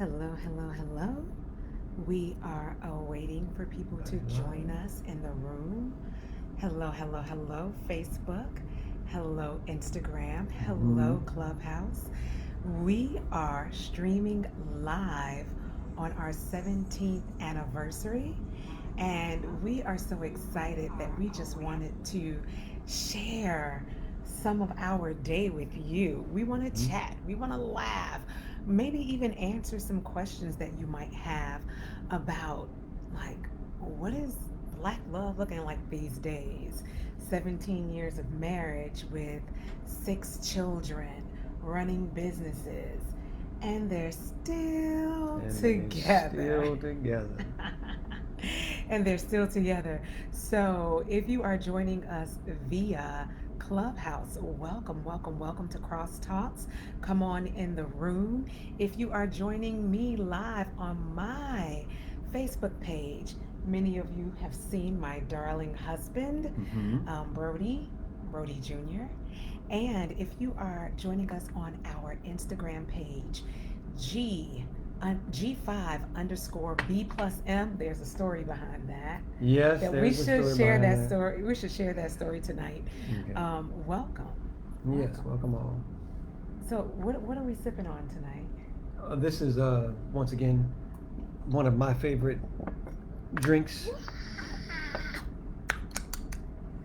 Hello, hello, hello. We are awaiting for people to join us in the room. Hello, hello, hello, Facebook. Hello, Instagram. Hello, Clubhouse. We are streaming live on our 17th anniversary, and we are so excited that we just wanted to share some of our day with you. We want to chat, we want to laugh, maybe even answer some questions that you might have about, like, what is black love looking like these days? 17 years of marriage with 6 children, running businesses, and they're still together. Still together. And they're still together. So if you are joining us via Clubhouse, welcome, welcome, welcome to Crosstalks. Come on in the room. If you are joining me live on my Facebook page, many of you have seen my darling husband, Brody Jr. And if you are joining us on our Instagram page, G5_B+M. There's a story behind that. Yes, that we should share that story. We should share that story tonight. Okay. Welcome. Yes, welcome all. So, what are we sipping on tonight? This is once again one of my favorite drinks.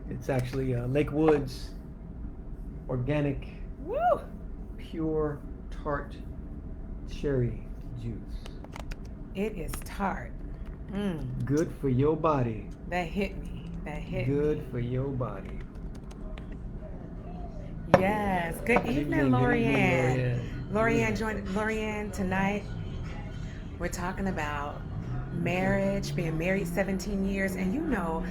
It's actually Lakewoods organic, pure tart cherry juice. It is tart. Good for your body. That hit me. Good for your body. Yes. Good evening, Lorianne. Lorianne, tonight we're talking about marriage, being married 17 years, and you know,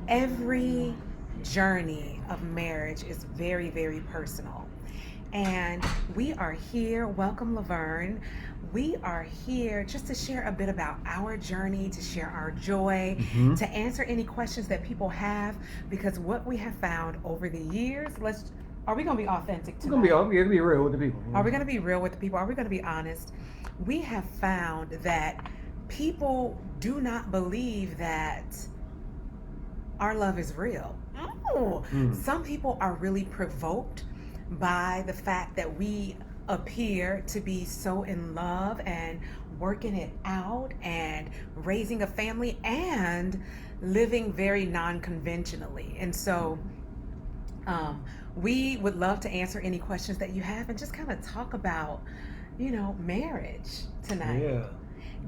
every journey of marriage is very, very personal. And we are here, welcome Laverne. We are here just to share a bit about our journey, to share our joy, to answer any questions that people have, because what we have found over the years, are we going to be authentic tonight? We're going to be real with the people. Are we going to be real with the people? Are we going to be honest? We have found that people do not believe that our love is real. Some people are really provoked by the fact that we appear to be so in love and working it out and raising a family and living very non-conventionally. And so we would love to answer any questions that you have and just kind of talk about, marriage tonight.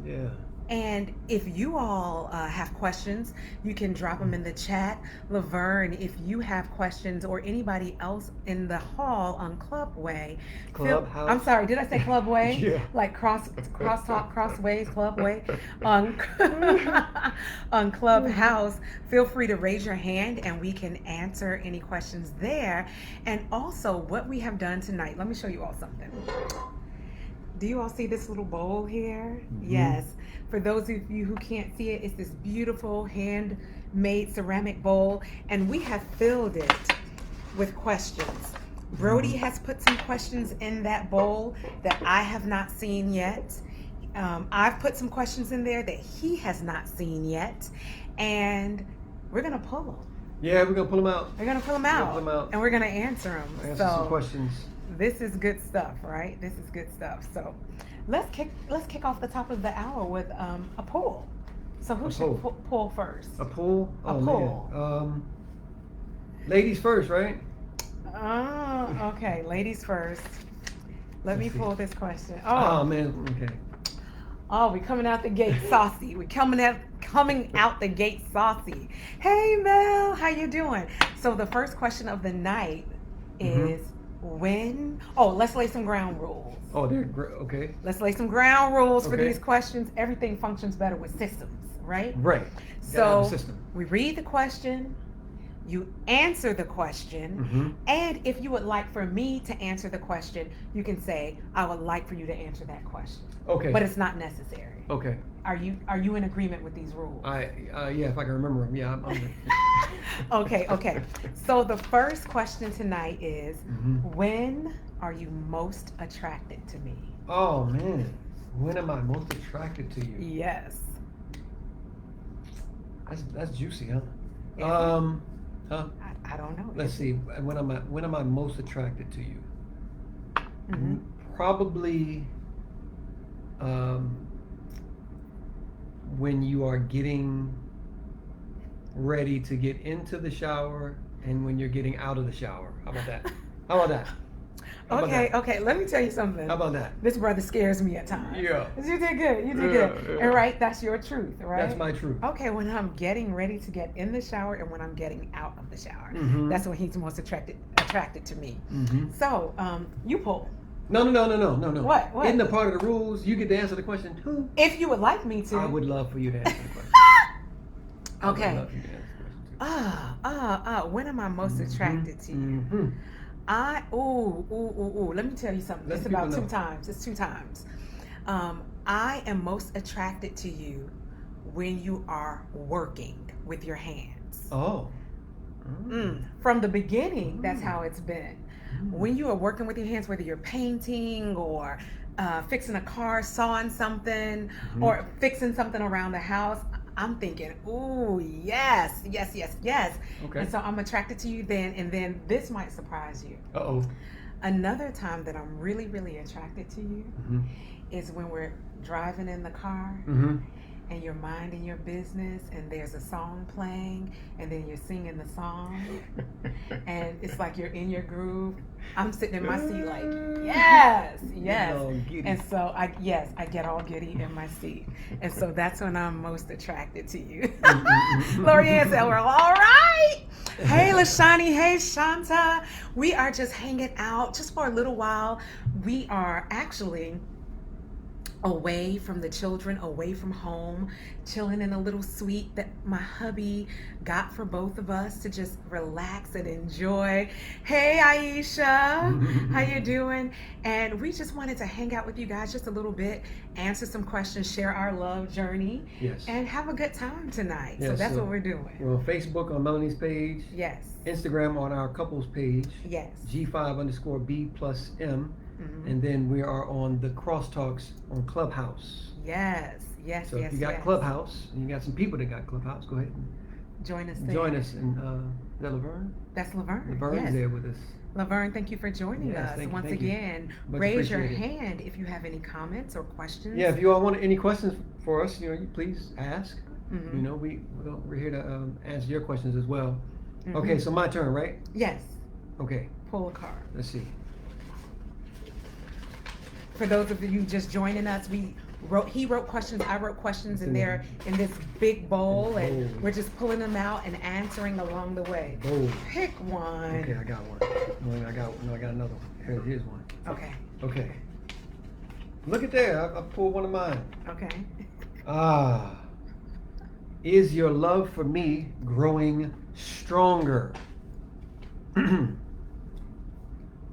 Yeah. And if you all have questions, you can drop them in the chat. Laverne, if you have questions, or anybody else in the hall on Clubway. Clubhouse. I'm sorry, did I say Clubway? Yeah. Like crosstalk, crossways, Clubway. On Clubhouse, feel free to raise your hand and we can answer any questions there. And also, what we have done tonight, let me show you all something. Do you all see this little bowl here? Yes. For those of you who can't see it, it's this beautiful handmade ceramic bowl, and we have filled it with questions. Brody has put some questions in that bowl that I have not seen yet. I've put some questions in there that he has not seen yet, and we're gonna pull them. Yeah, we're gonna pull them out. We're gonna pull them out, and we're gonna answer them. Answer some questions. This is good stuff, right? This is good stuff. So let's kick off the top of the hour with a poll. So who should pull first? A poll? A poll. Man. Ladies first, right? Oh, okay. Ladies first. Let's me pull this question. Oh man. Okay. Oh, we coming out the gate saucy. We're coming out the gate saucy. Hey Mel, how you doing? So the first question of the night is let's lay some ground rules. Okay. Let's lay some ground rules for these questions. Everything functions better with systems, right? Right. So we read the question, you answer the question, and if you would like for me to answer the question, you can say, I would like for you to answer that question. Okay. But it's not necessary. Okay. Are you in agreement with these rules? Yeah, if I can remember them. Yeah, I'm Okay. So the first question tonight is, when are you most attracted to me? Oh man, When am I most attracted to you? Yes. That's juicy, huh? Huh? I don't know. Let's see. When am I most attracted to you? Mm-hmm. Probably when you are getting ready to get into the shower and when you're getting out of the shower. How about that? How about that? How about that? Okay, let me tell you something. How about that? This brother scares me at times. Yeah. You did good. You did good. Yeah. And right, that's your truth, right? That's my truth. Okay, when I'm getting ready to get in the shower and when I'm getting out of the shower, Mhm. that's when he's most attracted to me. Mm-hmm. So, you pull. No. What? In the part of the rules, you get to answer the question. Who? If you would like me to. I would love for you to answer the question. Okay. I would love for you to answer the question too. When am I most attracted to you? Mm-hmm. Let me tell you something. Let It's about people two know. times. It's 2 times. I am most attracted to you when you are working with your hands. Oh. From the beginning, that's how it's been. When you are working with your hands, whether you're painting or fixing a car, sawing something, or fixing something around the house, I'm thinking, ooh, yes. Okay. And so I'm attracted to you then, and then this might surprise you. Uh-oh. Another time that I'm really, really attracted to you is when we're driving in the car and you're minding your business and there's a song playing and then you're singing the song and it's like you're in your groove. I'm sitting in my seat like, yes. And so I get all giddy in my seat. And so that's when I'm most attracted to you. Lorianne said, well, all right. Hey, Lashani. Hey, Shanta. We are just hanging out just for a little while. We are actually away from the children, away from home, chilling in a little suite that my hubby got for both of us to just relax and enjoy. Hey, Aisha, how you doing? And we just wanted to hang out with you guys just a little bit, answer some questions, share our love journey, and have a good time tonight. So that's what we're doing. We're on Facebook on Melanie's page. Yes. Instagram on our couples page. Yes. G5_B+M. And then we are on the Crosstalks on Clubhouse. Yes. So if you got Clubhouse and you got some people that got Clubhouse, go ahead and join us there. Join us. And is that Laverne? That's Laverne. Laverne's there with us. Laverne, thank you for joining us. Once again, raise your hand if you have any comments or questions. Yeah, if you all want any questions for us, you please ask. You know, we're here to answer your questions as well. Okay, so my turn, right? Yes. Okay. Pull a card. Let's see. For those of you just joining us, he wrote questions, I wrote questions, and they're in this big bowl, and we're just pulling them out and answering along the way. Pick one. Okay, I got one. I got another one. Here's one. Okay. Look at there. I pulled one of mine. Okay. Is your love for me growing stronger?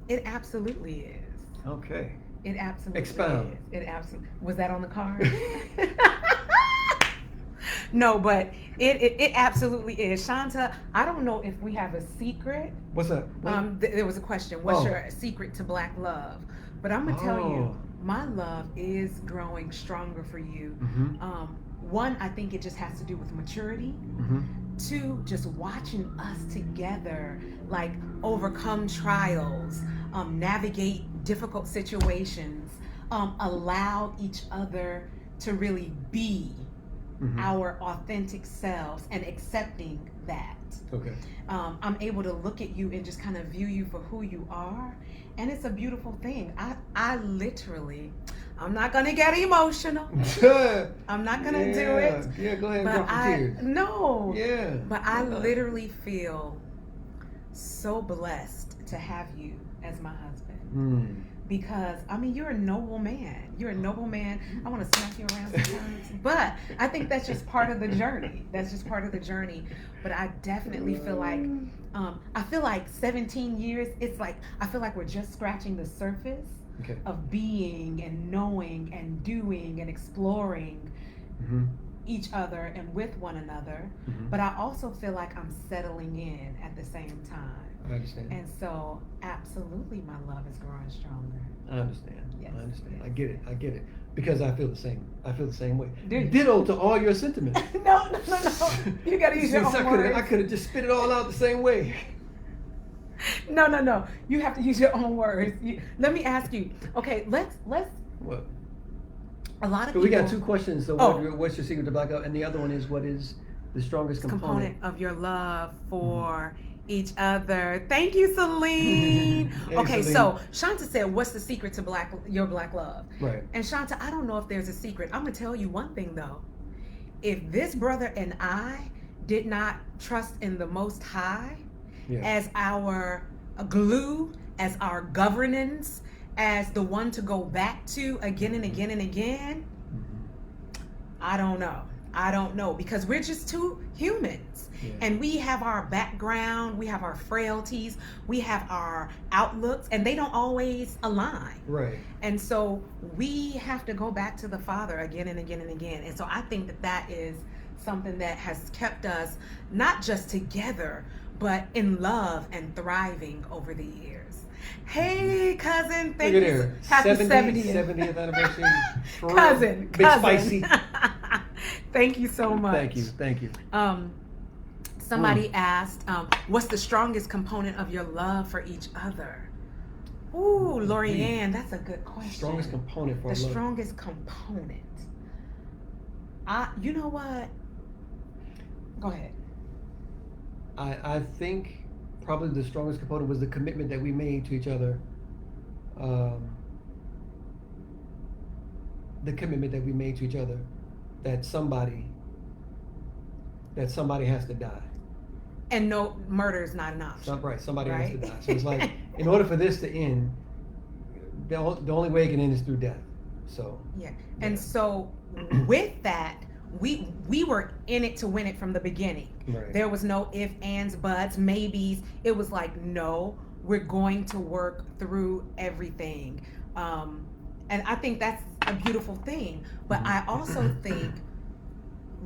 It absolutely is. Okay. It absolutely Expound. is. It absolutely was that on the card? No, but it absolutely is. Shanta, I don't know if we have a secret. What's that? There was a question. What's your secret to Black love? But I'm gonna tell you, my love is growing stronger for you. One, I think it just has to do with maturity. 2, just watching us together, like overcome trials, navigate difficult situations, allow each other to really be our authentic selves and accepting that. Okay. I'm able to look at you and just kind of view you for who you are, and it's a beautiful thing. I literally, I'm not gonna get emotional. I'm not gonna do it. Yeah, go ahead and drop some tears. No. Yeah. But I literally feel so blessed to have you as my husband. Because, I mean, you're a noble man. You're a noble man. I want to smack you around sometimes. But I think that's just part of the journey. But I definitely feel like 17 years, it's like, I feel like we're just scratching the surface of being and knowing and doing and exploring each other and with one another. But I also feel like I'm settling in at the same time. I understand. And so, absolutely, my love is growing stronger. I understand. Yes. I understand. I get it. Because I feel the same. I feel the same way. Dude. Ditto to all your sentiments. No. You gotta use your own words. I could have just spit it all out the same way. No. You have to use your own words. Let me ask you. Okay, let's. What? A lot of So people. we got two questions. So Oh. what's your secret to black love? And the other one is, what is the strongest component of your love for each other? Thank you, Celine. Hey, Okay, Celine. so Shanta said, "What's the secret to your black love?" Right. And Shanta, I don't know if there's a secret. I'm gonna tell you one thing though. If this brother and I did not trust in the Most High as our glue, as our governance, as the one to go back to again and again and again, I don't know, because we're just two humans. And we have our background, we have our frailties, we have our outlooks, and they don't always align. Right. And so we have to go back to the Father again and again and again. And so I think that is something that has kept us not just together, but in love and thriving over the years. Hey, cousin, thank you. Happy 70th anniversary. Cousin. Big spicy. Thank you so much. Thank you. Somebody asked, what's the strongest component of your love for each other? Ooh, Lorianne, that's a good question. Strongest component for the love. Strongest component. You know what? Go ahead. I think probably the strongest component was the commitment that we made to each other. The commitment that we made to each other, that somebody has to die. And no, murder is not an option. Somebody has to die. So it's like, in order for this to end, the only way it can end is through death. So yeah. And so with that, we were in it to win it from the beginning. Right. There was no ifs, ands, buts, maybes. It was like, no, we're going to work through everything. And I think that's a beautiful thing. But I also think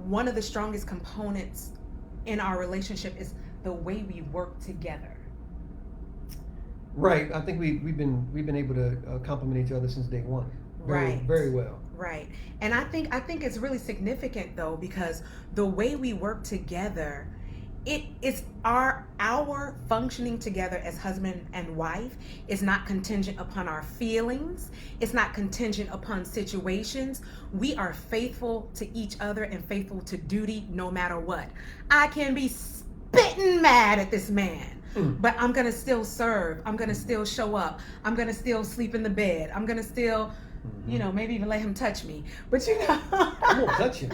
one of the strongest components in our relationship is the way we work together. Right. I think we've been able to complement each other since day one. Very well. Right. And I think it's really significant though, because the way we work together, it is our functioning together as husband and wife is not contingent upon our feelings. It's not contingent upon situations. We are faithful to each other and faithful to duty no matter what. I can be spitting mad at this man, but I'm going to still serve. I'm going to still show up. I'm going to still sleep in the bed. I'm going to still, maybe even let him touch me. But I won't touch him.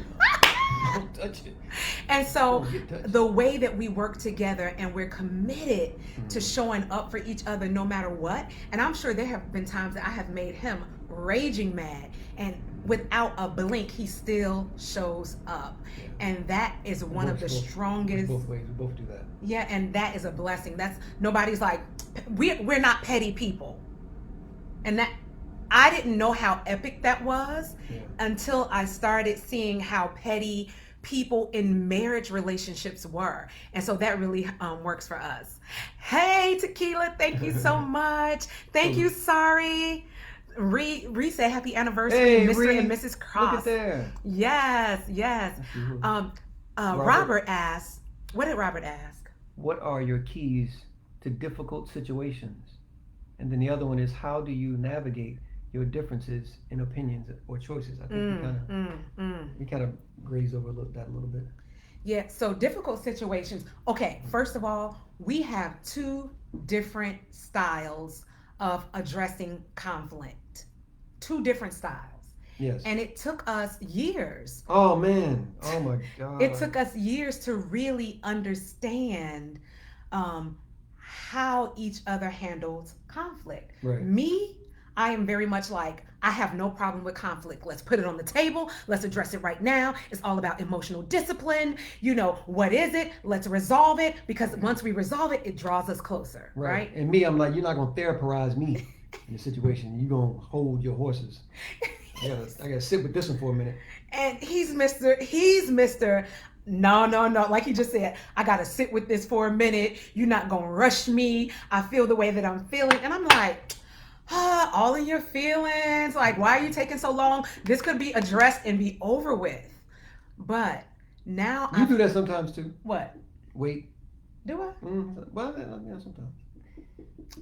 Don't touch it. And so the way that we work together and we're committed to showing up for each other no matter what. And I'm sure there have been times that I have made him raging mad, and without a blink, he still shows up. Yeah. And that is one of the strongest. Both ways, we both do that. Yeah, and that is a blessing. Nobody's like, we're not petty people. And that, I didn't know how epic that was until I started seeing how petty people in marriage relationships were. And so that really works for us. Hey, Tequila, thank you so much. Thank you, Sorry. Ree said happy anniversary, hey, Mr. and Mrs. Cross. Look at there. Yes. Robert asked, what did Robert ask? What are your keys to difficult situations? And then the other one is, how do you navigate your differences in opinions or choices? I think we kind of grazed over that a little bit. Yeah, so difficult situations. Okay, first of all, we have two different styles of addressing conflict. Two different styles. Yes. And it took us years. Oh, man. Oh, my God. It took us years to really understand how each other handles conflict. Right. Me, I am very much like, I have no problem with conflict. Let's put it on the table. Let's address it right now. It's all about emotional discipline. What is it? Let's resolve it, because once we resolve it, it draws us closer, right? And me, I'm like, you're not going to therapize me in the situation. You're going to hold your horses. I gotta sit with this one for a minute. And he's Mr. No. Like he just said, I gotta sit with this for a minute. You're not gonna rush me. I feel the way that I'm feeling. And I'm like, all in your feelings. Like, why are you taking so long? This could be addressed and be over with. But now you do that sometimes too. What? Wait. Do I? Well, yeah, sometimes.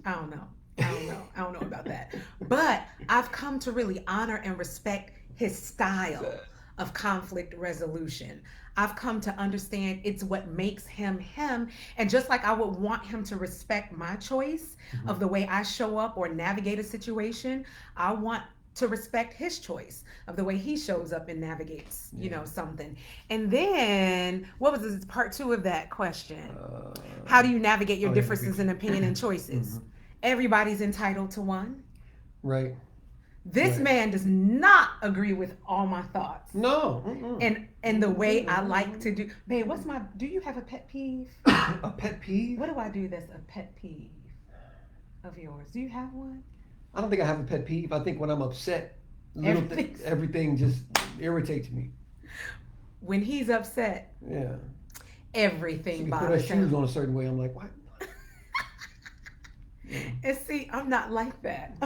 I don't know about that. But I've come to really honor and respect his style of conflict resolution. I've come to understand it's what makes him him. And just like I would want him to respect my choice of the way I show up or navigate a situation, I want to respect his choice of the way he shows up and navigates, something. And then, what was this, part 2 of that question? How do you navigate your differences in opinion and choices? Everybody's entitled to one. Right. This man does not agree with all my thoughts. No. And the way I like to do. Babe, do you have a pet peeve? A pet peeve? What do I do that's a pet peeve of yours? Do you have one? I don't think I have a pet peeve. I think when I'm upset, everything just irritates me. When he's upset, everything bothers him. Put her shoes on a certain way. I'm like, what? And see, I'm not like that.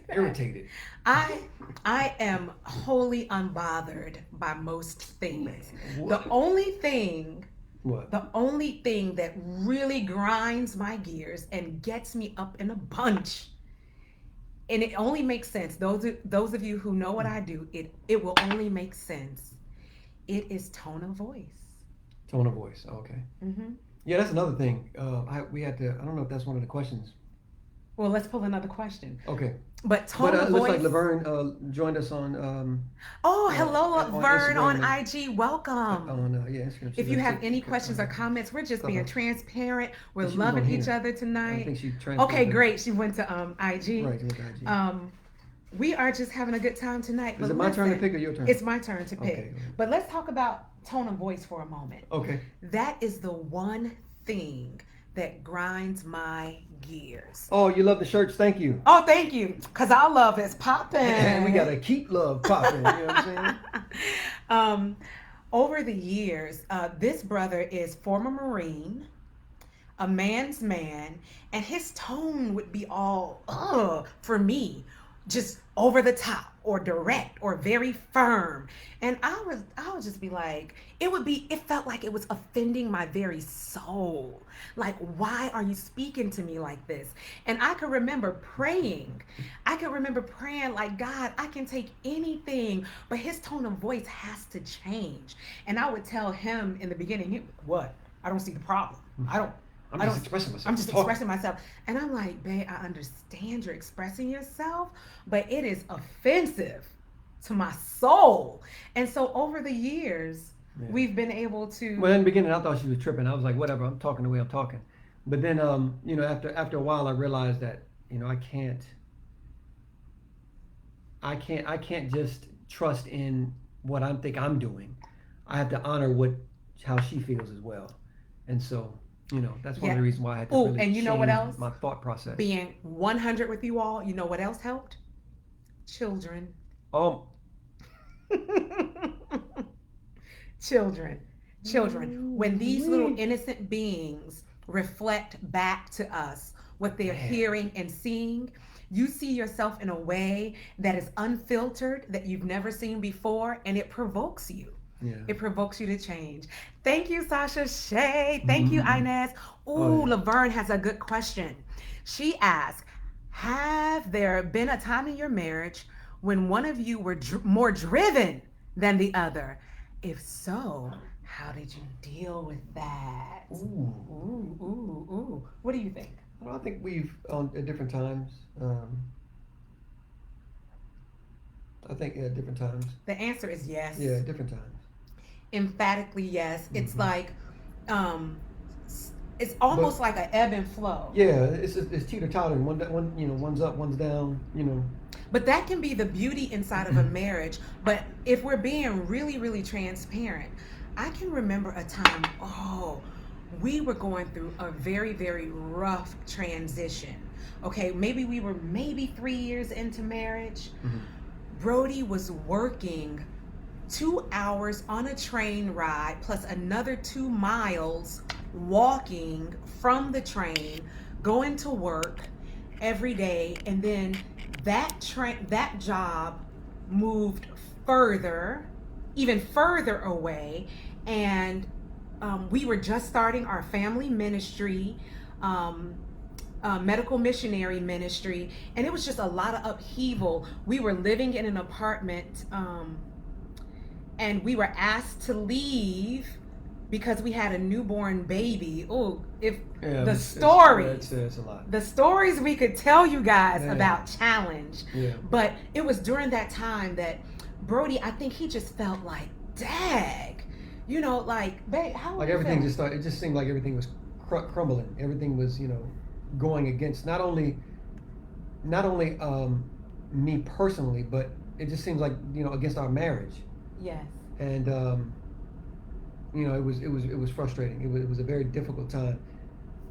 Irritated. I am wholly unbothered by most things. The only thing that really grinds my gears and gets me up in a bunch, and it only makes sense. Those of you who know what I do, it will only make sense. It is tone of voice. Tone of voice. Okay. Yeah, that's another thing. We had to. I don't know if that's one of the questions. Well, let's pull another question. Okay. But tone of voice. Looks like Laverne joined us on. Hello, Laverne on IG. Welcome. Instagram. If you have any questions or comments, we're just being transparent. We're loving each other tonight. I think she okay, great. She went to IG. Right, she went to IG. We are just having a good time tonight. Is it my turn to pick or your turn? It's my turn to pick. Okay. But let's talk about tone of voice for a moment. Okay. That is the one thing that grinds my gears. Oh, you love the shirts. Thank you. Oh, thank you. Because our love is popping. And we got to keep love popping. You know what I'm saying? Over the years, this brother is former Marine, a man's man, and his tone would be all, for me, just over the top or direct or very firm. And I would just be like, it felt like it was offending my very soul. Like, why are you speaking to me like this? And I could remember praying like, God, I can take anything, but his tone of voice has to change. And I would tell him in the beginning, what? I don't see the problem. I'm just expressing myself. And I'm like, babe, I understand you're expressing yourself, but it is offensive to my soul. And so over the years, we've been able to. Well, in the beginning, I thought she was tripping. I was like, whatever, I'm talking the way I'm talking. But then, after a while, I realized that, I can't just trust in what I think I'm doing. I have to honor how she feels as well. And so, that's one of the reasons why I had to really and you know what else? My thought process. Being 100 with you all, you know what else helped? Children. Oh. Children. When these little innocent beings reflect back to us what they're hearing and seeing, you see yourself in a way that is unfiltered, that you've never seen before, and it provokes you. Yeah. It provokes you to change. Thank you, Sasha Shay. Thank you, Inez. Laverne has a good question. She asked, have there been a time in your marriage when one of you were more driven than the other? If so, how did you deal with that? Ooh. What do you think? Well, I think we've, at different times, different times. The answer is yes. Yeah, different times. Emphatically yes. It's like it's almost like an ebb and flow. Yeah, it's teeter-tottering. One's up, one's down, But that can be the beauty inside of a marriage. But if we're being really, really transparent, I can remember a time, we were going through a very, very rough transition. Okay, maybe we were 3 years into marriage. Brody was working 2 hours on a train ride plus another 2 miles walking from the train, going to work every day, and then that job moved further, even further away, and we were just starting our family ministry, medical missionary ministry, and it was just a lot of upheaval. We were living in an apartment, and we were asked to leave because we had a newborn baby. Oh, it's a lot. The stories we could tell you guys about challenge. Yeah. But it was during that time that Brody, I think he just felt like, dag, you know, like, babe, how like everything just started. It just seemed like everything was crumbling. Everything was, you know, going against not only me personally, but it just seems like, you know, against our marriage. Yes. And you know, it was frustrating. It was a very difficult time.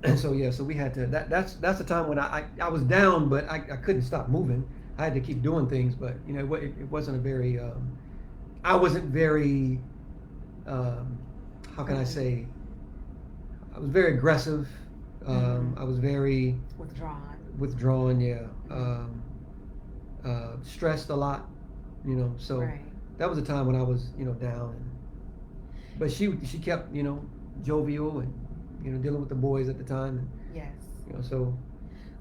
And so so we had to. That's the time when I was down, but I couldn't stop moving. I had to keep doing things, but you know, it wasn't a very. I wasn't very. How can I say? I was very aggressive. I was very withdrawn. Yeah. Stressed a lot. You know, so. Right. That was a time when I was, you know, down. But she kept, you know, jovial and, you know, dealing with the boys at the time. And, yes. You know, so.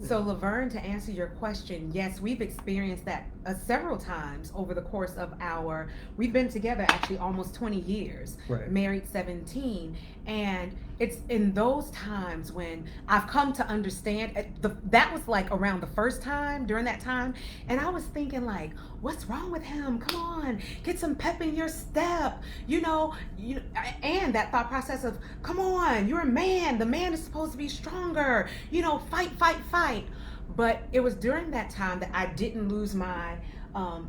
So Laverne, to answer your question, yes, we've experienced that several times over the course of we've been together actually almost 20 years, right. Married 17. And it's in those times when I've come to understand, that was like around the first time, during that time. And I was thinking like, what's wrong with him? Come on, get some pep in your step, you know, and that thought process of, come on, you're a man. The man is supposed to be stronger, you know, fight. But it was during that time that I didn't lose my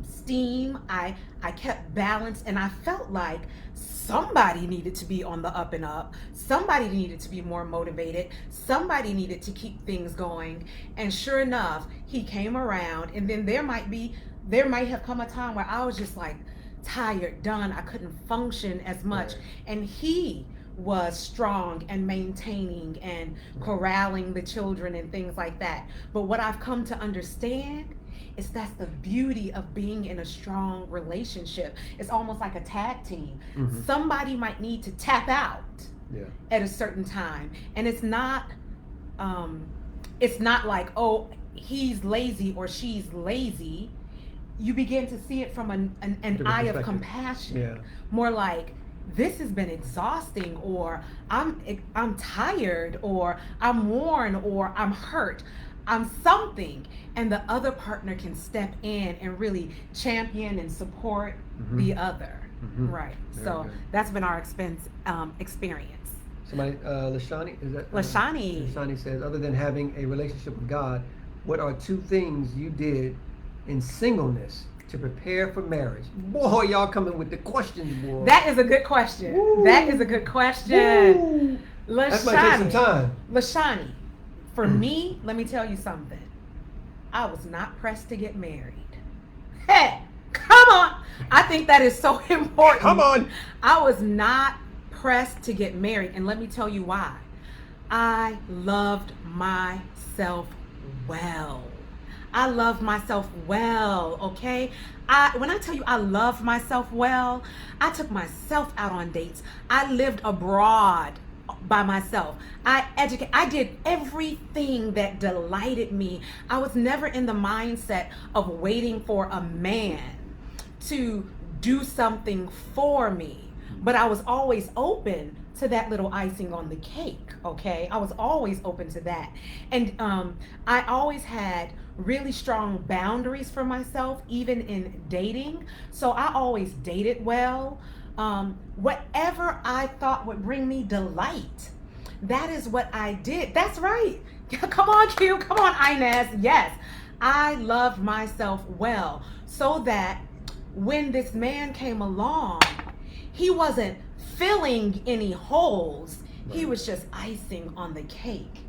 steam. I kept balance, and I felt like somebody needed to be on the up and up. Somebody needed to be more motivated. Somebody needed to keep things going. And sure enough, he came around, and then there might have come a time where I was just like tired, done. I couldn't function as much. Right. And he was strong and maintaining and corralling the children and things like that. But what I've come to understand is that's the beauty of being in a strong relationship. It's almost like a tag team. Mm-hmm. Somebody might need to tap out at a certain time. And it's not like, oh, he's lazy or she's lazy. You begin to see it from an eye of compassion. Yeah. More like, this has been exhausting, or I'm tired, or I'm worn, or I'm hurt. I'm something, and the other partner can step in and really champion and support the other. Mm-hmm. Right. Very so good. That's been our experience. Somebody, Lashani, is that? Lashani. Lashani says, other than having a relationship with God, what are 2 things you did in singleness to prepare for marriage? Boy, y'all coming with the questions, boy. That is a good question. Woo. That is a good question. Lashani. That might take some time. Lashani, for me, let me tell you something. I was not pressed to get married. Hey, come on. I think that is so important. Come on. I was not pressed to get married, and let me tell you why. I loved myself well. I love myself well, okay? When I tell you I love myself well, I took myself out on dates. I lived abroad by myself. I did everything that delighted me. I was never in the mindset of waiting for a man to do something for me, but I was always open to that little icing on the cake, okay? I was always open to that. And I always had really strong boundaries for myself, even in dating. So I always dated well. Whatever I thought would bring me delight, that is what I did. That's right. Come on, Q. Come on, Inez. Yes, I loved myself well, so that when this man came along, he wasn't filling any holes. He was just icing on the cake.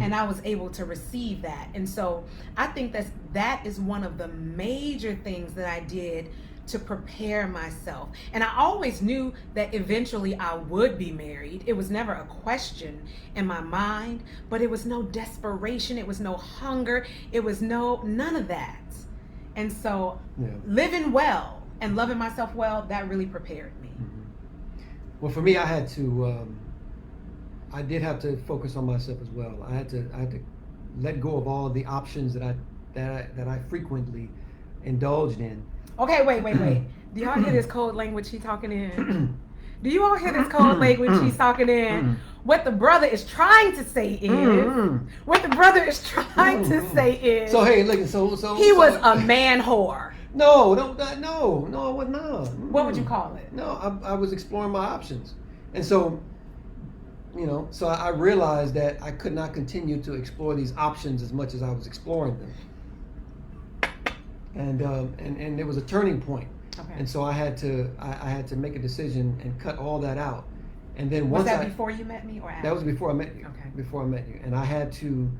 and I was able to receive that. And so I think that is one of the major things that I did to prepare myself. And I always knew that eventually I would be married. It was never a question in my mind, but it was no desperation, it was no hunger, it was none of that. And so living well and loving myself well, that really prepared me. Well, for me, I had to I did have to focus on myself as well. I had to let go of all the options that I frequently indulged in. Okay, wait. Do y'all hear this code language he's talking in? Do you all hear this code language he's talking in? What the brother is trying to say is, So hey, look, so he was a man whore. No, I was not. What would you call it? No, I was exploring my options, and so, so I realized that I could not continue to explore these options as much as I was exploring them. And there was a turning point. Okay. And so I had to make a decision and cut all that out. And then was that before you met me or after? That was before I met you. Okay. Before I met you, and I had to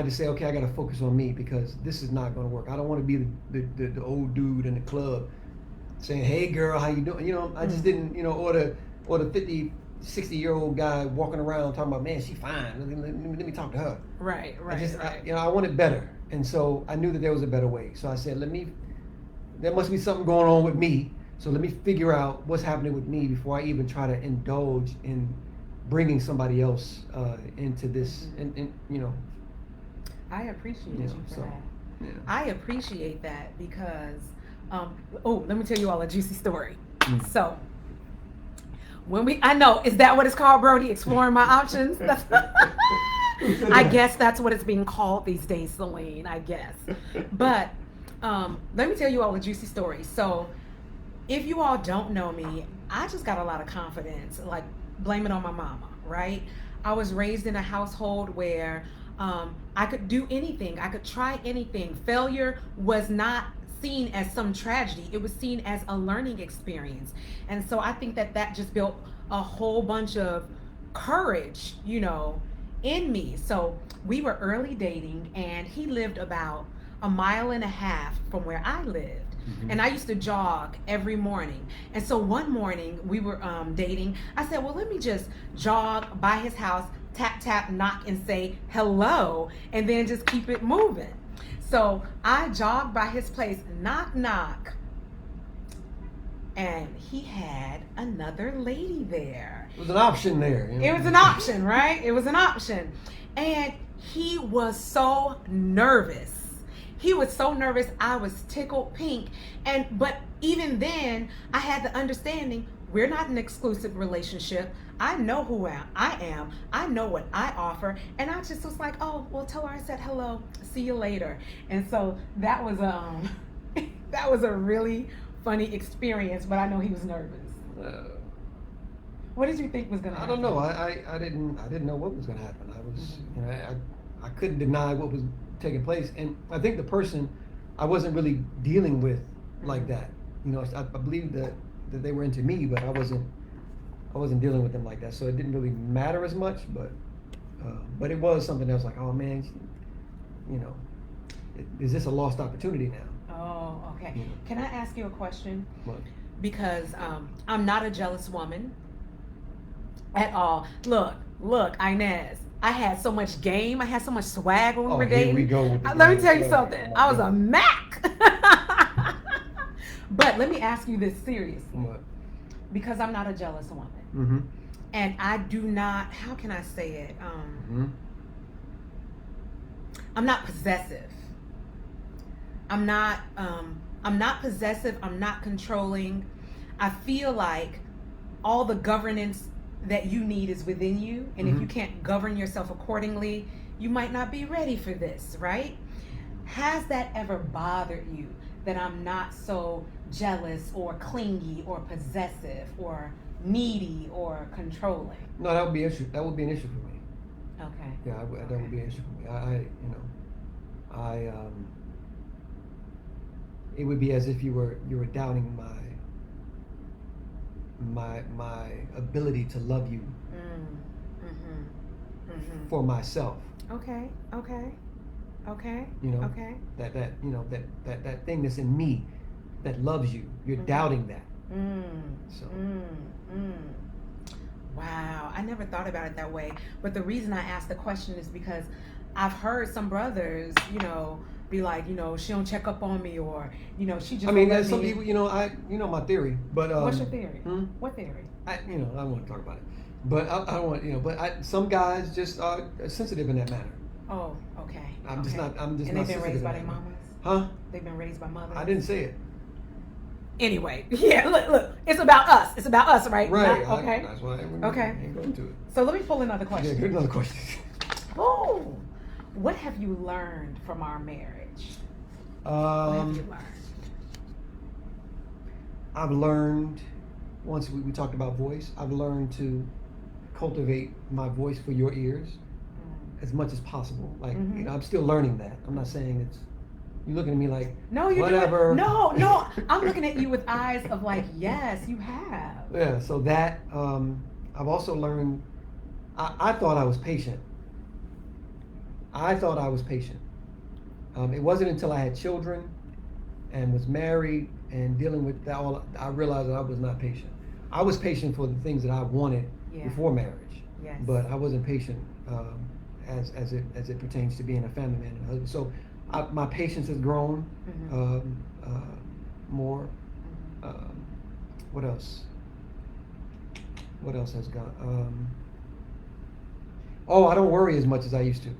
say, okay, I got to focus on me, because this is not going to work. I don't want to be the old dude in the club saying, "Hey girl, how you doing?" I just didn't, or the 50, 60-year-old guy walking around talking about, "Man, she fine. Let me talk to her." Right. I wanted better. And so I knew that there was a better way. So I said, there must be something going on with me. So let me figure out what's happening with me before I even try to indulge in bringing somebody else into this. And I appreciate you for that. Yeah. I appreciate that because, let me tell you all a juicy story. So is that what it's called, Brody? Exploring my options? I guess that's what it's being called these days, Celine, I guess. But let me tell you all a juicy story. So if you all don't know me, I just got a lot of confidence, like blame it on my mama, right? I was raised in a household where I could do anything. I could try anything. Failure was not seen as some tragedy. It was seen as a learning experience. And so I think that just built a whole bunch of courage, in me. So we were early dating, and he lived about 1.5 miles from where I lived. And I used to jog every morning. And so one morning we were dating. I said, well, let me just jog by his house, tap, tap, knock, and say hello, and then just keep it moving. So I jogged by his place, knock, knock. And he had another lady there. It was an option there. It was an option, right? It was an option. And he was so nervous. I was tickled pink. But even then, I had the understanding, we're not an exclusive relationship. I know who I am. I know what I offer. And I just was like, oh, well, tell her I said hello. See you later. And so that was that was a really funny experience, but I know he was nervous. What did you think was going to happen? I don't know. I didn't know what was going to happen. I was, I couldn't deny what was taking place, and I think the person I wasn't really dealing with like that. I believe that they were into me, but I wasn't dealing with them like that. So it didn't really matter as much, but it was something else. Like, oh man, is this a lost opportunity now? Oh, okay. Can I ask you a question? What? Because I'm not a jealous woman at all. Look, Inez, I had so much game. I had so much swag when we were dating. Here we go with Let me tell you something. I was a Mac. But let me ask you this seriously. What? Because I'm not a jealous woman. Mm-hmm. And I do not, how can I say it? I'm not possessive. I'm not possessive. I'm not controlling. I feel like all the governance that you need is within you. And if you can't govern yourself accordingly, you might not be ready for this, right? Has that ever bothered you that I'm not so jealous or clingy or possessive or needy or controlling? No, that would be an issue. That would be an issue for me. Okay. Yeah, that would be an issue for me. It would be as if you were doubting my ability to love you for myself. Okay. Okay. Okay. You know, Okay. that you know that thing that's in me that loves you. You're doubting that. So. Wow, I never thought about it that way. But the reason I asked the question is because I've heard some brothers, be like, she don't check up on me, or she just. I mean, don't let there's some me. people, my theory, but What's your theory? Hmm? What theory? I don't want to talk about it, but I don't want, but some guys just are sensitive in that matter. Oh, okay. I'm just not. I'm just and not. they've been raised by their sensitive in that mamas. matter. Huh? They've been raised by mothers. I didn't say it. Anyway, yeah. Look. It's about us. It's about us, right? Right. Okay. That's why. Okay. I ain't going to it. So let me pull another question. Yeah, good another question. Oh, what have you learned from our marriage? What have you learned? I've learned, once we talked about voice, I've learned to cultivate my voice for your ears as much as possible. Like, I'm still learning that. I'm not saying it's, you're looking at me like, no, you're whatever. No, I'm looking at you with eyes of like, yes, you have. Yeah, so that, I've also learned, I thought I was patient. It wasn't until I had children and was married and dealing with that all, I realized that I was not patient. I was patient for the things that I wanted before marriage, but I wasn't patient as it pertains to being a family man and husband. So my patience has grown more. What else? What else has gone? I don't worry as much as I used to.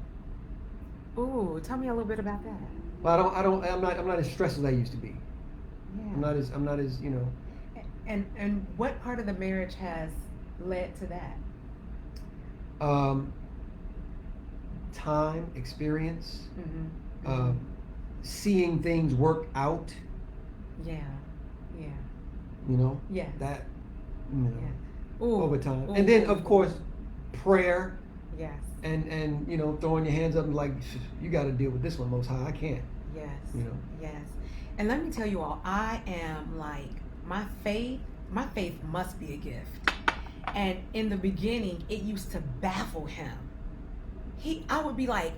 Ooh, tell me a little bit about that. Well, I'm not as stressed as I used to be. Yeah. I'm not as And what part of the marriage has led to that? Time, experience, seeing things work out. Yeah. Yeah. That. Ooh, over time, and then of course, prayer. Yes. And throwing your hands up and like, you got to deal with this one, Most High. I can't. Yes. Yes. And let me tell you all, I am like, my faith must be a gift. And in the beginning, it used to baffle him. I would be like,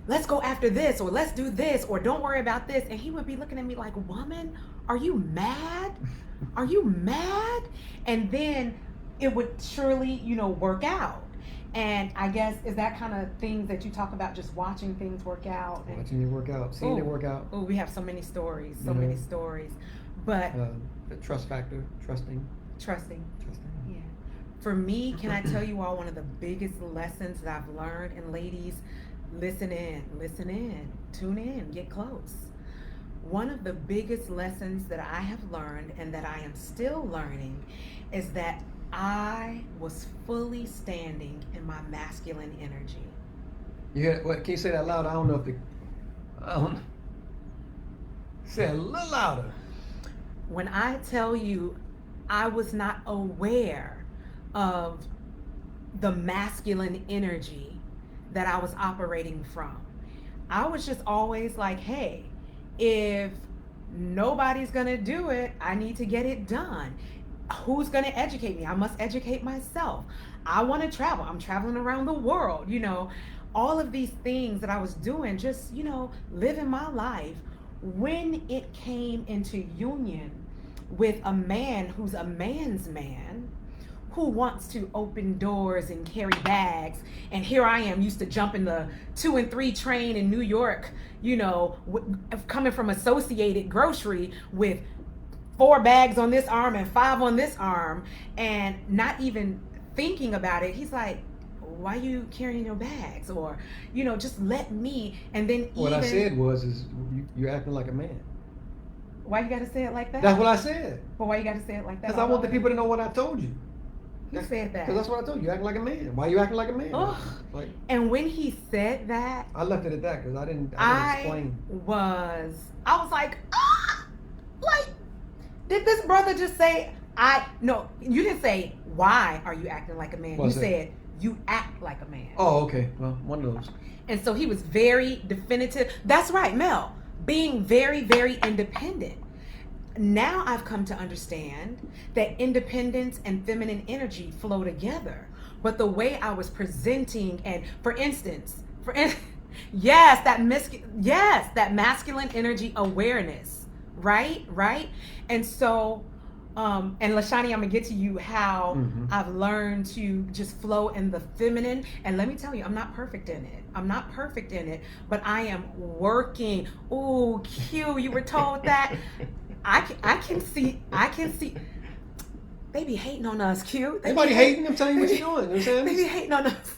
let's go after this, or let's do this, or don't worry about this. And he would be looking at me like, woman, are you mad? Are you mad? And then it would surely, work out. And I guess, is that kind of things that you talk about, just watching things work out? Watching it work out, seeing it work out. Oh, we have so many stories, many stories. But the trust factor, trusting. Yeah. For me, can I tell you all one of the biggest lessons that I've learned? And ladies, listen in, tune in, get close. One of the biggest lessons that I have learned and that I am still learning is that I was fully standing in my masculine energy. Yeah, what? Can you say that loud? I don't know if it. Say it a little louder. When I tell you, I was not aware of the masculine energy that I was operating from. I was just always like, hey, if nobody's gonna do it, I need to get it done. Who's going to educate me? I must educate myself. I want to travel. I'm traveling around the world, all of these things that I was doing, just, living my life. When it came into union with a man who's a man's man, who wants to open doors and carry bags, and here I am used to jumping the 2 and 3 train in New York, coming from Associated Grocery with 4 bags on this arm and 5 on this arm, and not even thinking about it. He's like, why are you carrying your bags? Or, just let me. And then what I said was, you're acting like a man. Why you got to say it like that? That's what I said. But why you got to say it like that? Because I want the people to know what I told you. You said that. Because that's what I told you. You acting like a man. Why are you acting like a man? Like, and when he said that, I left it at that because I didn't explain. I was like, like, did this brother just say, no, you didn't say, why are you acting like a man? You said, you act like a man. Oh, okay. Well, one of those. And so he was very definitive. That's right, Mel. Being very, very independent. Now I've come to understand that independence and feminine energy flow together. But the way I was presenting, and for instance, For yes, that masculine energy awareness, right. And so and Lashani, I'm gonna get to you how I've learned to just flow in the feminine. And let me tell you, I'm not perfect in it, but I am working. Ooh, Q, you were told that. I can see. They be hating on us, Q. Everybody hating. I'm telling you what you're doing. You know what I'm saying? They be hating on us.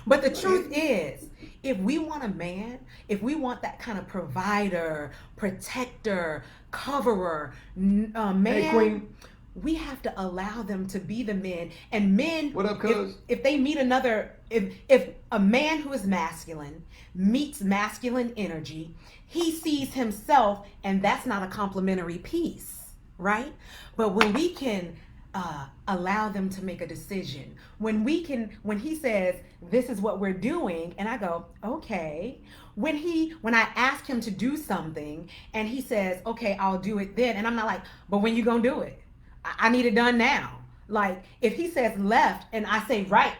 But the truth is, if we want a man, if we want that kind of provider, protector, coverer, man, hey, Queen, we have to allow them to be the men. And men, what up, cuz? If they meet another, if a man who is masculine meets masculine energy, he sees himself, and that's not a complimentary piece. Right? But when we can allow them to make a decision, when he says, this is what we're doing, and I go, okay. When I ask him to do something and he says, okay, I'll do it then. And I'm not like, but when you gonna do it? I need it done now. Like, if he says left and I say right,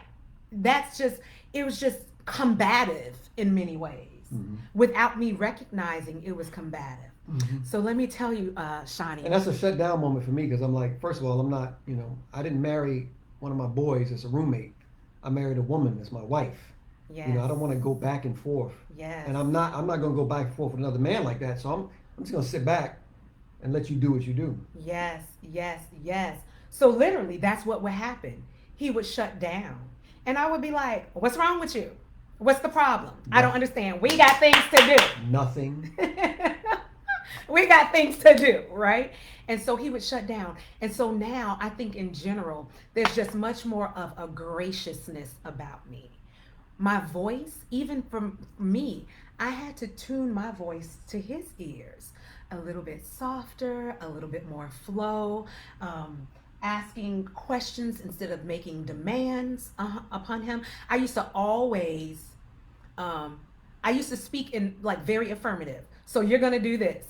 it was just combative in many ways, without me recognizing it was combative. So let me tell you, Shani. And that's a shutdown moment for me, because I'm like, first of all, I'm not, I didn't marry one of my boys as a roommate. I married a woman as my wife. Yes. I don't want to go back and forth. Yes. And I'm not going to go back and forth with another man like that. So I'm just going to sit back and let you do what you do. Yes. So literally, that's what would happen. He would shut down. And I would be like, what's wrong with you? What's the problem? I don't understand. We got things to do. Nothing. We got things to do, right? And so he would shut down. And so now I think in general, there's just much more of a graciousness about me. My voice, even from me, I had to tune my voice to his ears. A little bit softer, a little bit more flow, asking questions instead of making demands upon him. I used to speak in like very affirmative. So you're going to do this.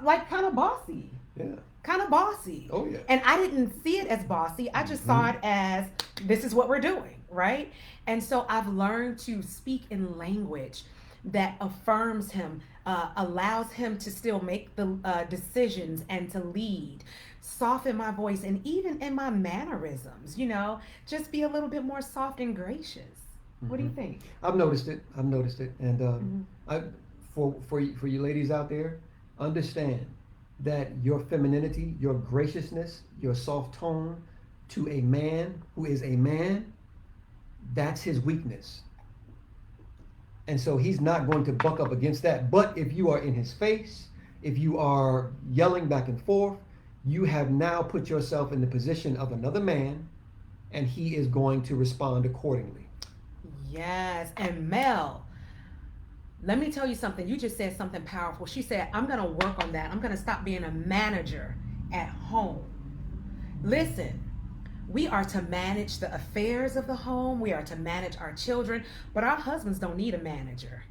Like kind of bossy. Yeah. Kind of bossy. Oh, yeah. And I didn't see it as bossy. I just saw it as, this is what we're doing, right? And so I've learned to speak in language that affirms him, allows him to still make the decisions and to lead. Soften my voice, and even in my mannerisms, just be a little bit more soft and gracious. What do you think? I've noticed it. And for you ladies out there, understand that your femininity, your graciousness, your soft tone to a man who is a man, that's his weakness. And so he's not going to buck up against that. But if you are in his face, if you are yelling back and forth, you have now put yourself in the position of another man, and he is going to respond accordingly. Yes. And Mel, let me tell you something. You just said something powerful. She said, I'm going to work on that. I'm going to stop being a manager at home. Listen, we are to manage the affairs of the home. We are to manage our children, but our husbands don't need a manager.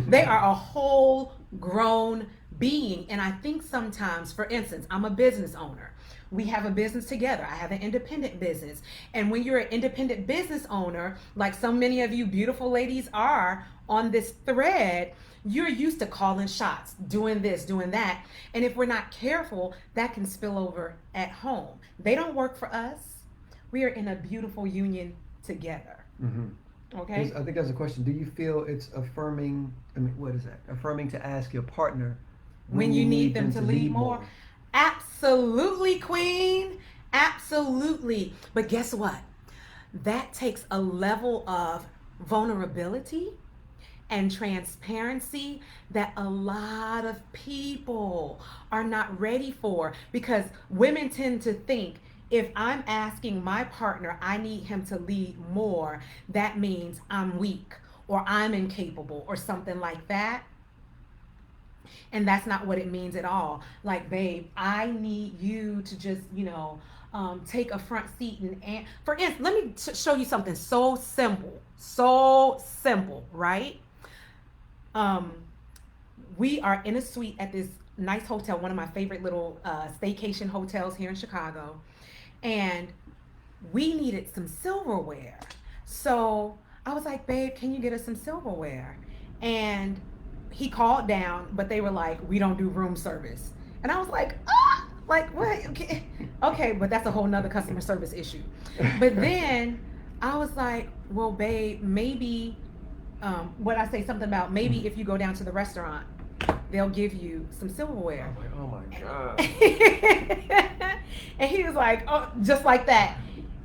They are a whole grown being. And I think sometimes, for instance, I'm a business owner. We have a business together. I have an independent business. And when you're an independent business owner, like so many of you beautiful ladies are on this thread, you're used to calling shots, doing this, doing that. And if we're not careful, that can spill over at home. They don't work for us. We are in a beautiful union together. Okay? I think that's a question. Do you feel it's affirming, what is that? Affirming to ask your partner when you need them to lead more? Absolutely, Queen. Absolutely. But guess what? That takes a level of vulnerability and transparency that a lot of people are not ready for, because women tend to think, if I'm asking my partner, I need him to lead more, that means I'm weak or I'm incapable or something like that. And that's not what it means at all. Like, babe, I need you to just, take a front seat. And for instance, let me show you something so simple, right? We are in a suite at this nice hotel, one of my favorite little staycation hotels here in Chicago. And we needed some silverware. So I was like, babe, can you get us some silverware? And he called down, but they were like, we don't do room service. And I was like, ah, like what? Okay, but that's a whole nother customer service issue. But then I was like, well, babe, maybe, what I say something about maybe if you go down to the restaurant, they'll give you some silverware. I'm like, oh my God. And he was like, oh, just like that.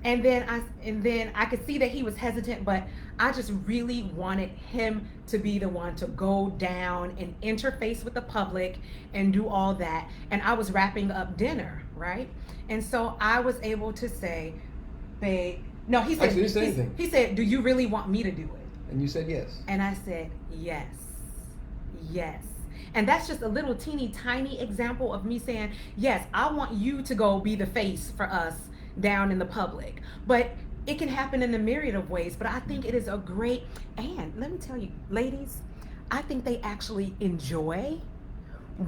And then I could see that he was hesitant, but I just really wanted him to be the one to go down and interface with the public and do all that. And I was wrapping up dinner, right? And so I was able to say, babe, no, he said, Actually, you didn't say anything. He said, do you really want me to do it? And you said yes. And I said, yes, yes. And that's just a little teeny tiny example of me saying, yes, I want you to go be the face for us down in the public. But it can happen in a myriad of ways. But I think it is a great, and let me tell you, ladies, I think they actually enjoy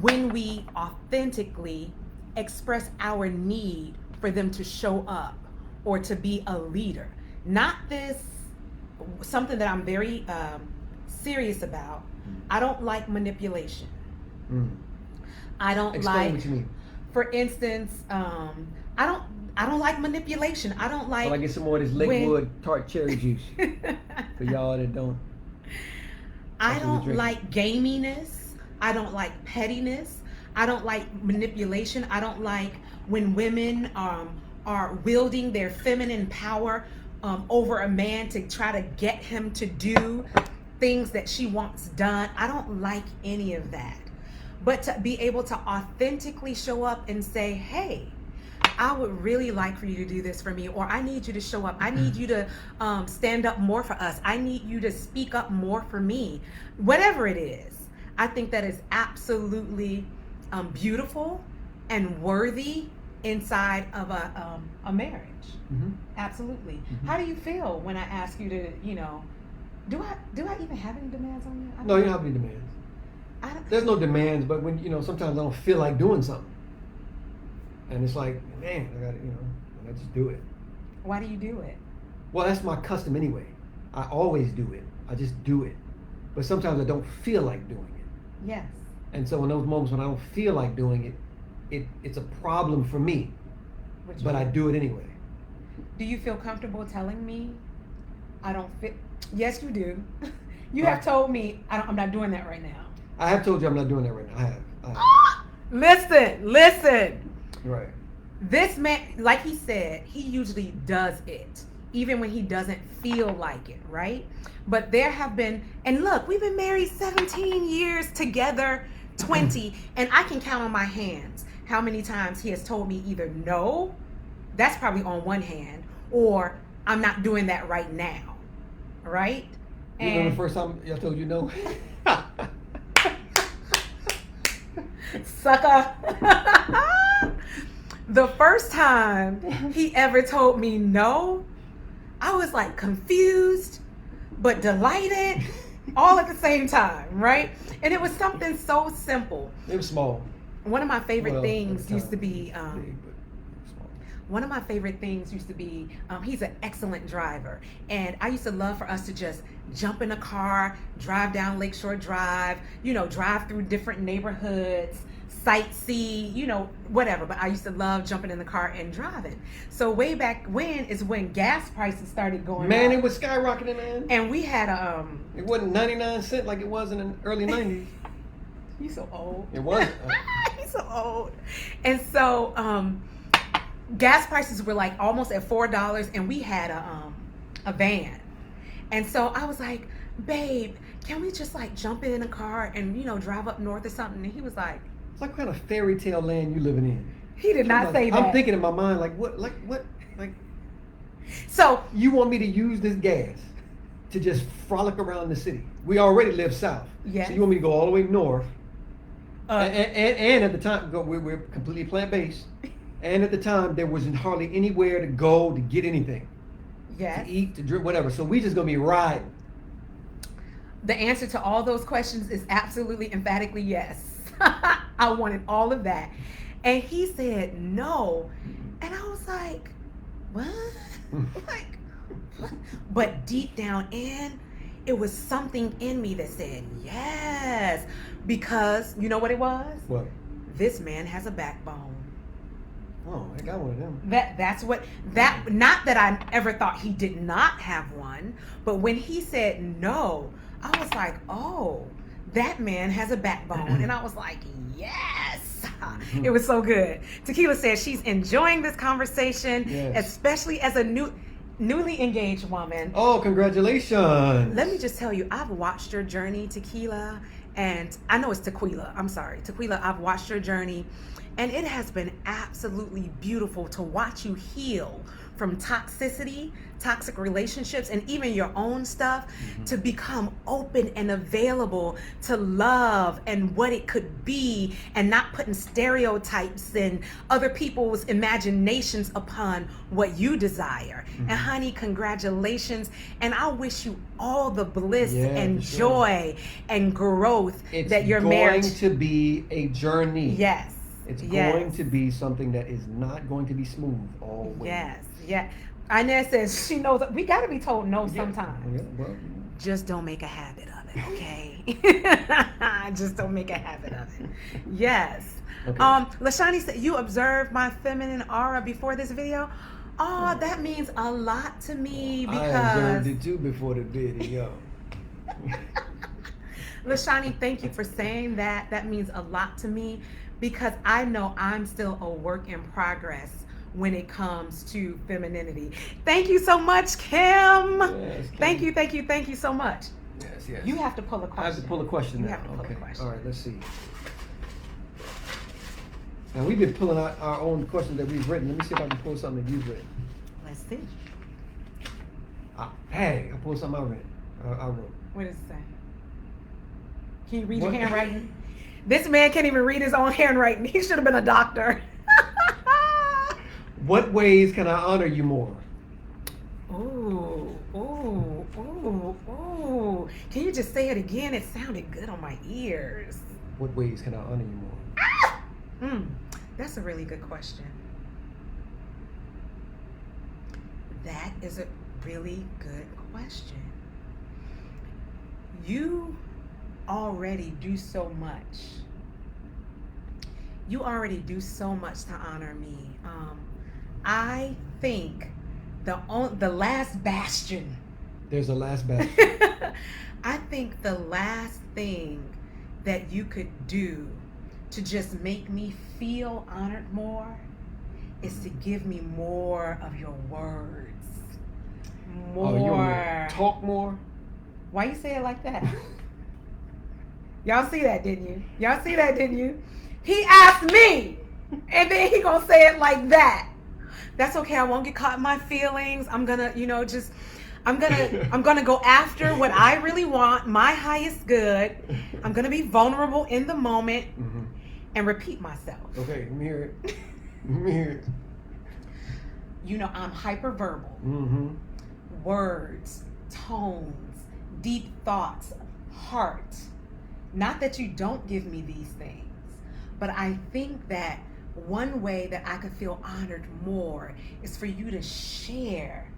when we authentically express our need for them to show up or to be a leader. Not this, something that I'm very serious about. I don't like manipulation. I don't Explain what you mean. For instance, I don't like manipulation. I don't like. Well, I get some more of this Lakewood tart cherry juice for y'all that don't. I don't like gaminess. I don't like pettiness. I don't like manipulation. I don't like when women are wielding their feminine power over a man to try to get him to do things that she wants done. I don't like any of that. But to be able to authentically show up and say, hey, I would really like for you to do this for me, or I need you to show up. I need you to stand up more for us. I need you to speak up more for me. Whatever it is, I think that is absolutely beautiful and worthy inside of a marriage. Mm-hmm. Absolutely. Mm-hmm. How do you feel when I ask you to, do I even have any demands on you? No, you don't have any demands. There's no demands, but when sometimes I don't feel like doing something, and it's like, man, I got I just do it. Why do you do it? Well, that's my custom anyway. I always do it. I just do it, but sometimes I don't feel like doing it. Yes. And so in those moments when I don't feel like doing it, it's a problem for me. But I do it anyway. Do you feel comfortable telling me I don't fit? Yes, you do. You have told me I'm not doing that right now. I have told you I'm not doing that right now. I have. Listen. Right. This man, like he said, he usually does it, even when he doesn't feel like it, right? But there have been, and look, we've been married 17 years together, 20, and I can count on my hands how many times he has told me either no, that's probably on one hand, or I'm not doing that right now, right? You remember the first time I told you no? Sucker. The first time he ever told me no, I was like confused but delighted all at the same time, right? And it was something so simple. It was small. One of my favorite things used to be he's an excellent driver, and I used to love for us to just jump in a car, drive down Lakeshore Drive, drive through different neighborhoods, sightsee, whatever. But I used to love jumping in the car and driving. So way back when is when gas prices started going up. Man, it was skyrocketing, man. And we had it wasn't 99 cents like it was in the early 90s. He's so old. It wasn't. He's so old. And so gas prices were like almost at $4, and we had a van. And so I was like, babe, can we just like jump in a car and drive up north or something? And he was like, it's like what kind of fairy tale land you living in? He did not say that. I'm thinking in my mind like what. So you want me to use this gas to just frolic around the city? We already live south. Yeah. So you want me to go all the way north? And at the time, we're completely plant-based. And at the time, there wasn't hardly anywhere to go to get anything. Yes. To eat, to drink, whatever. So we just gonna be riding. The answer to all those questions is absolutely, emphatically yes. I wanted all of that. And he said no. And I was like, what? Like, But deep down in, it was something in me that said yes, because you know what it was? What? This man has a backbone. Oh, I got one of them. That's what that. Not that I ever thought he did not have one, but when he said no, I was like, oh, that man has a backbone, and I was like, yes. It was so good. Tequila says she's enjoying this conversation, especially as a newly engaged woman. Oh, congratulations. Let me just tell you, I've watched your journey, Tequila, and I know it's Tequila. I'm sorry, Tequila. I've watched your journey, and it has been absolutely beautiful to watch you heal from toxicity, toxic relationships, and even your own stuff, to become open and available to love and what it could be, and not putting stereotypes and other people's imaginations upon what you desire. And honey, congratulations. And I wish you all the bliss and joy and growth that your marriage. It's going to be a journey. Yes. It's going to be something that is not going to be smooth always. Yes. Yeah. Inez says she knows. We got to be told no sometimes. Yeah, well, just don't make a habit of it, okay? Just don't make a habit of it. Yes. Okay. Lashani said, you observed my feminine aura before this video? Oh, that means a lot to me because I observed it too before the video. Lashani, thank you for saying that. That means a lot to me because I know I'm still a work in progress when it comes to femininity. Thank you so much, Kim. Yes, Kim. Thank you so much. Yes. You have to pull a question. I have to pull a question now. You have to pull a question. All right, let's see. Now, we've been pulling out our own questions that we've written. Let me see if I can pull something that you've written. Let's see. Hey, I pulled something I read. I wrote. What does it say? Can you read your handwriting? This man can't even read his own handwriting. He should have been a doctor. What ways can I honor you more? Ooh. Can you just say it again? It sounded good on my ears. What ways can I honor you more? That's a really good question. That is a really good question. You already do so much. You already do so much to honor me. I think the last bastion. There's a last bastion. I think the last thing that you could do to just make me feel honored more is to give me more of your words. More. Oh, you want me to talk more? Why you say it like that? Y'all see that, didn't you? He asked me, and then he gonna say it like that. That's okay. I won't get caught in my feelings. I'm gonna, I'm gonna go after what I really want, my highest good. I'm gonna be vulnerable in the moment and repeat myself. Okay, let me hear it. I'm hyperverbal. Words, tones, deep thoughts, heart. Not that you don't give me these things, but I think that one way that I could feel honored more is for you to share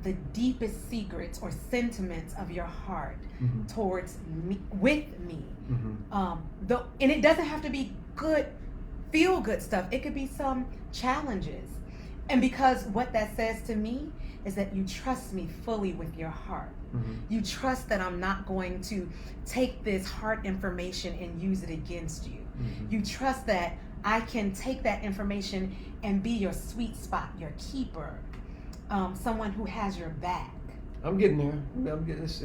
the deepest secrets or sentiments of your heart towards me, with me. And it doesn't have to be good, feel good stuff. It could be some challenges. And because what that says to me is that you trust me fully with your heart. You trust that I'm not going to take this heart information and use it against you. You trust that I can take that information and be your sweet spot, your keeper, someone who has your back. I'm getting there. I'm getting it's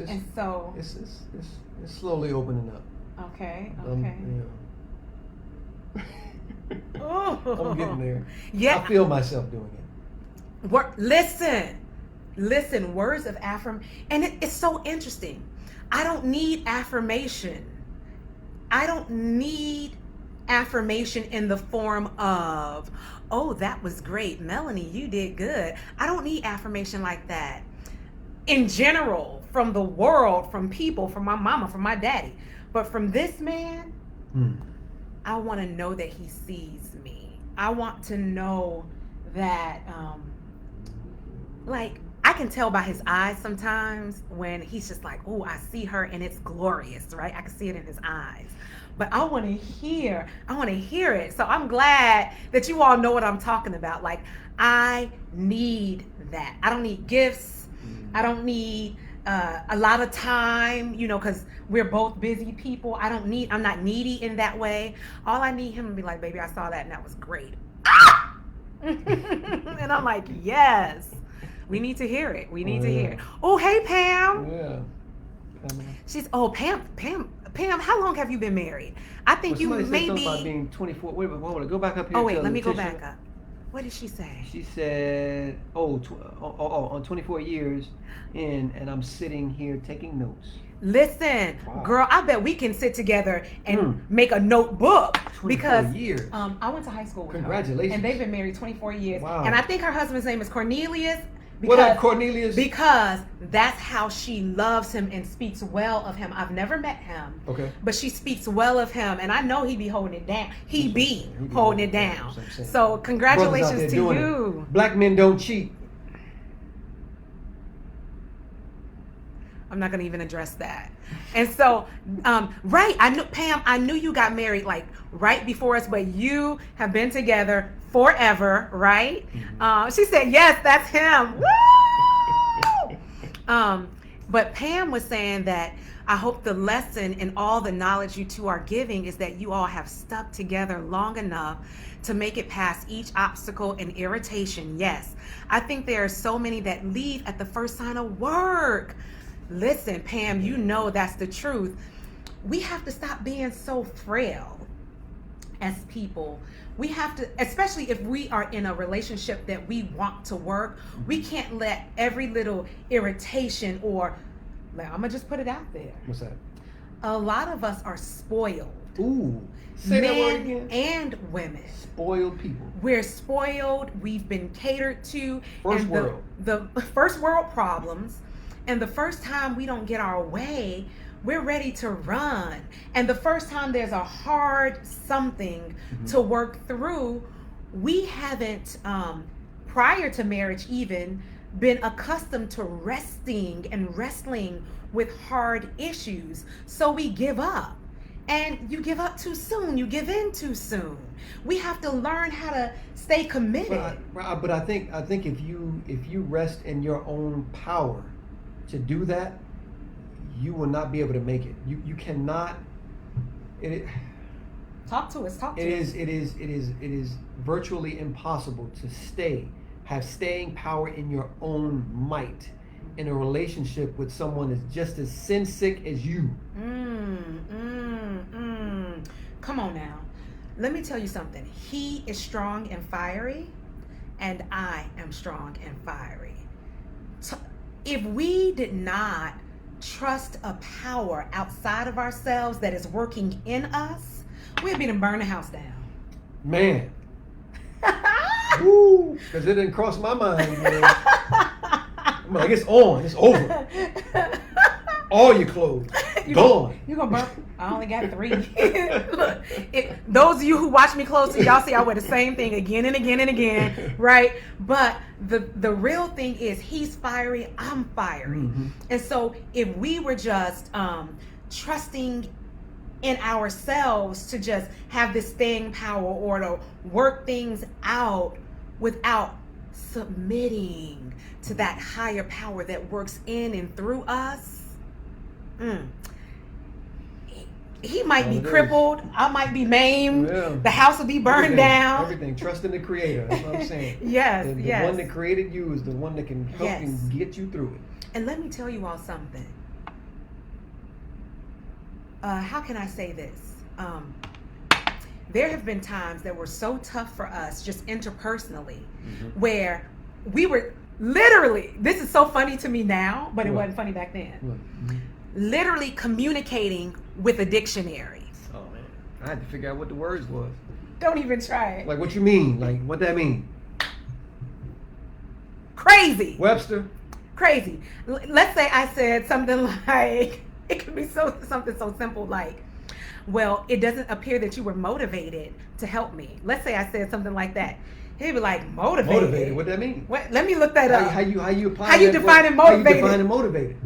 slowly opening up. Okay. I'm getting there. Yeah. I feel myself doing it. Listen, words of affirmation. And it's so interesting. I don't need affirmation. I don't need affirmation in the form of, oh, that was great. Melanie, you did good. I don't need affirmation like that. In general, from the world, from people, from my mama, from my daddy. But from this man, I want to know that he sees me. I want to know that, I can tell by his eyes sometimes when he's just like, oh, I see her and it's glorious, right? I can see it in his eyes. But I want to hear it. So I'm glad that you all know what I'm talking about. Like, I need that. I don't need gifts. I don't need a lot of time, because we're both busy people. I'm not needy in that way. All I need him to be like, baby, I saw that and that was great. And I'm like, yes, we need to hear it. We need to hear it. Oh, hey, Pam. Yeah. She's, Pam, how long have you been married? I think you maybe about being 24. Wait a minute, go back up here. Oh wait, let me go back up. What did she say? She said, on 24 years in, and I'm sitting here taking notes. Listen, girl, I bet we can sit together and make a notebook because years. I went to high school with Congratulations. her, and they've been married 24 years. Wow. And I think her husband's name is Cornelius. What up, Cornelius? Because that's how she loves him and speaks well of him. I've never met him. Okay. But she speaks well of him, and I know he be holding it down. He be holding it down. So congratulations to you. Black men don't cheat. I'm not going to even address that. And so, right, Pam, I knew you got married like right before us, but you have been together forever, right? Mm-hmm. She said, yes, that's him. Woo! But Pam was saying that I hope the lesson and all the knowledge you two are giving is that you all have stuck together long enough to make it past each obstacle and irritation. Yes, I think there are so many that leave at the first sign of work. Listen, Pam, you know that's the truth. We have to stop being so frail as people. We have to, especially if we are in a relationship that we want to work, we can't let every little irritation or, I'm going to just put it out there. What's that? A lot of us are spoiled. Ooh. Say that word again. And women. Spoiled people. We're spoiled. We've been catered to. First world. The first world problems. And the first time we don't get our way, we're ready to run. And the first time there's a hard something to work through, we haven't, prior to marriage even, been accustomed to resting and wrestling with hard issues. So we give up. And you give up too soon. You give in too soon. We have to learn how to stay committed. But I think if you rest in your own power to do that, you will not be able to make it. You cannot. Talk to us. It is virtually impossible to have staying power in your own might in a relationship with someone that's just as sin sick as you. Come on now. Let me tell you something. He is strong and fiery, and I am strong and fiery. If we did not trust a power outside of ourselves that is working in us, we'd be to burn the house down. Man. Woo! Because it didn't cross my mind. Man. I'm like, it's on. It's over. All your clothes gone. You're going to burn. I only got 3. Look, those of you who watch me closely, y'all see I wear the same thing again and again and again, right? But the real thing is he's fiery, I'm fiery. And so if we were just trusting in ourselves to just have this staying power or to work things out without submitting to that higher power that works in and through us, he might be crippled. I might be maimed. Yeah. The house will be burned down. Everything. Trust in the Creator. That's what I'm saying. Yes, the one that created you is the one that can help and get you through it. And let me tell you all something. How can I say this? There have been times that were so tough for us, just interpersonally, where we were literally, this is so funny to me now, but it wasn't funny back then. Literally communicating with a dictionary. Oh man, I had to figure out what the words was. Don't even try it. Like what you mean? Like what that mean? Crazy. Webster. Crazy. Let's say I said something like, it could be something so simple like, Well, it doesn't appear that you were motivated to help me. Let's say I said something like that. He'd be like, motivated? Motivated, what that mean? What? Let me look that up. How you apply How you defining motivated? How you defining motivated?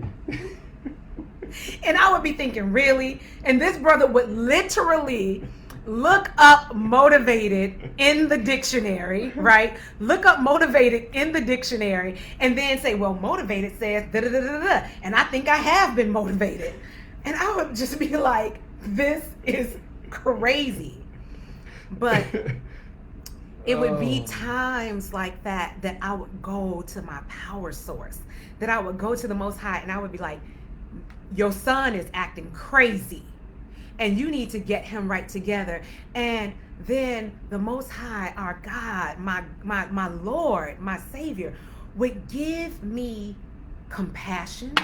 And I would be thinking, really? And this brother would literally look up motivated in the dictionary, right? Look up motivated in the dictionary and then say, well, motivated says da da da da da. And I think I have been motivated. And I would just be like, this is crazy. But it would be times like that that I would go to my power source, that I would go to the Most High, and I would be like, your son is acting crazy and you need to get him right together. And then the Most High, our God, my Lord, my Savior, would give me compassion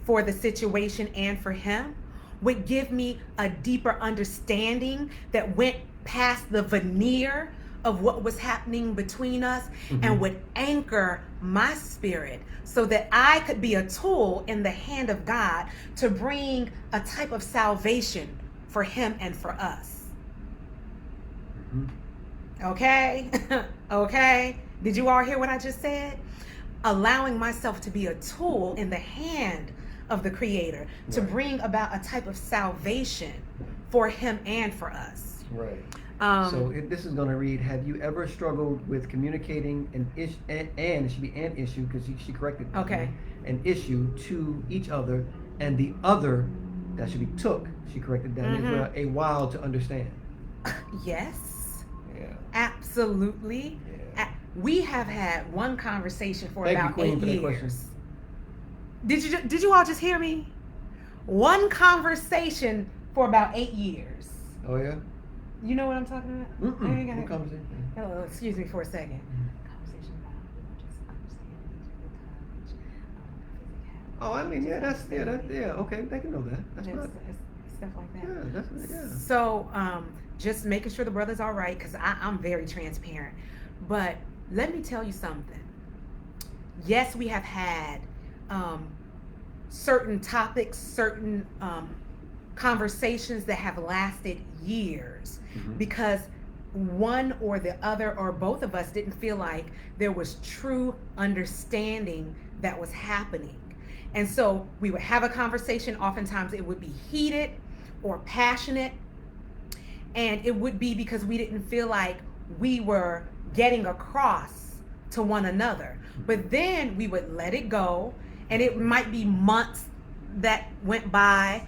for the situation and for him, would give me a deeper understanding that went past the veneer of what was happening between us, and would anchor my spirit so that I could be a tool in the hand of God to bring a type of salvation for him and for us. Okay? Okay? Did you all hear what I just said? Allowing myself to be a tool in the hand of the Creator to bring about a type of salvation for him and for us. Right. So this is going to read, have you ever struggled with communicating an issue, and it should be an issue because she corrected that, okay, an issue to each other, and the other, that should be took, she corrected that, is a while to understand. Yes. Yeah. Absolutely. Yeah. We have had one conversation for Thank about you, Queen, 8 for that years. Did you all just hear me? One conversation for about 8 years. Oh yeah? You know what I'm talking about? What conversation? Oh, excuse me for a second. Conversation about just understanding each other, Oh, I mean, okay, they can know that. That's good. Stuff like that. Yeah, definitely, yeah. So, just making sure the brother's all right, because I'm very transparent. But let me tell you something. Yes, we have had certain topics, certain conversations that have lasted years because one or the other or both of us didn't feel like there was true understanding that was happening. And so we would have a conversation. Oftentimes it would be heated or passionate, and it would be because we didn't feel like we were getting across to one another. But then we would let it go, and it might be months that went by,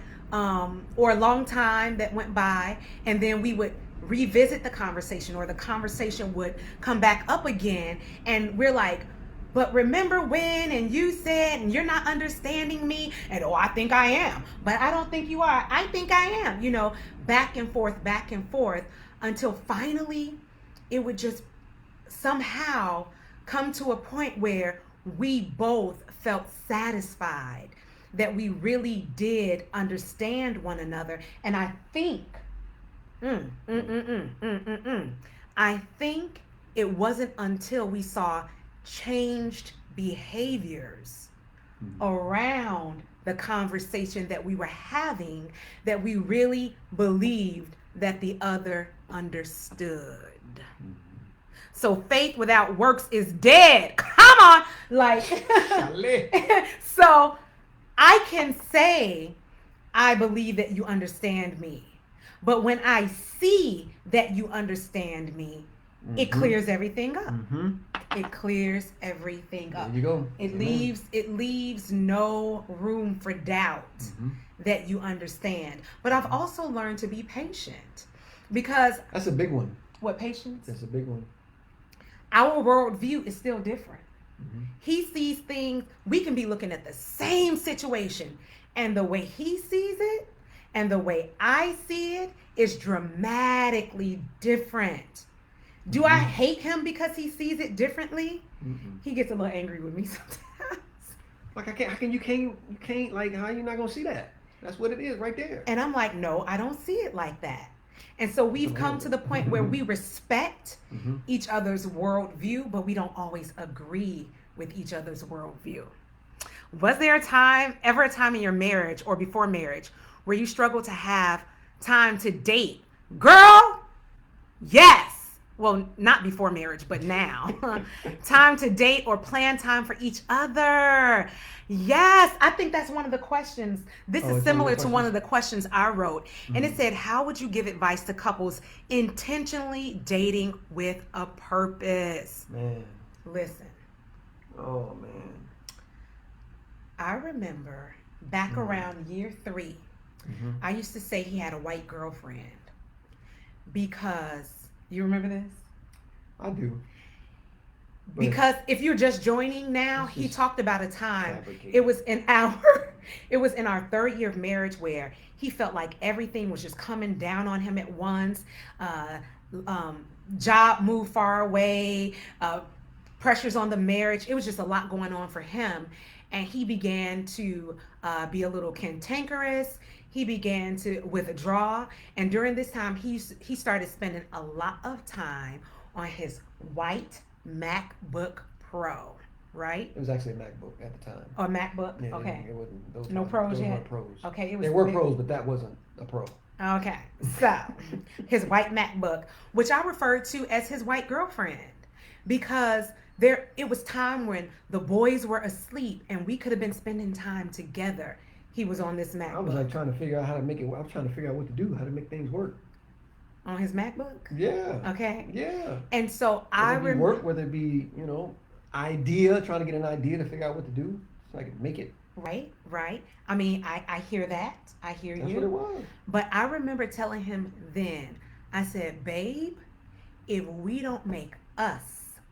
or a long time that went by, and then we would revisit the conversation, or the conversation would come back up again, and we're like, but remember when, and you said, and you're not understanding me, and I think I am, but I don't think you are, I think I am, back and forth, until finally it would just somehow come to a point where we both felt satisfied that we really did understand one another. And I think, I think it wasn't until we saw changed behaviors around the conversation that we were having that we really believed that the other understood. So faith without works is dead. Come on. So I can say, I believe that you understand me. But when I see that you understand me, it clears everything up. It clears everything up. There you go. It leaves no room for doubt that you understand. But I've also learned to be patient, because that's a big one. What, patience? That's a big one. Our worldview is still different. He sees things, we can be looking at the same situation, and the way he sees it and the way I see it is dramatically different. Do I hate him because he sees it differently? He gets a little angry with me sometimes. Like, you can't, like, how are you not gonna see that? That's what it is right there. And I'm like, no, I don't see it like that. And so we've come to the point where we respect each other's worldview, but we don't always agree with each other's worldview. Was there ever a time in your marriage or before marriage where you struggle to have time to date. Girl, yes. Well, not before marriage, but now. Time to date or plan time for each other. Yes, I think that's one of the questions. This is similar to one of the questions I wrote. And it said, how would you give advice to couples intentionally dating with a purpose? Man. Listen. Oh, man. I remember back around year 3, I used to say he had a white girlfriend because, you remember this? I do. Because if you're just joining now, he talked about a time, it was in our 3rd year of marriage where he felt like everything was just coming down on him at once. Job moved far away, pressures on the marriage. It was just a lot going on for him. And he began to be a little cantankerous. He began to withdraw. And during this time, he started spending a lot of time on his white MacBook Pro, right? It was actually a MacBook at the time. Or MacBook? Yeah, okay. It wasn't, No pros those yet? weren't pros. Okay. They were pros, but that wasn't a pro. Okay. So, his white MacBook, which I referred to as his white girlfriend, because it was time when the boys were asleep and we could have been spending time together. He was on this MacBook. I was like trying to figure out how to make it. I was trying to figure out what to do, how to make things work. On his MacBook? Yeah. Okay. Yeah. And so I remember work, whether it be, idea, trying to get an idea to figure out what to do so I could make it. Right. I mean, I hear that. I hear you. That's what it was. But I remember telling him then, I said, babe, if we don't make us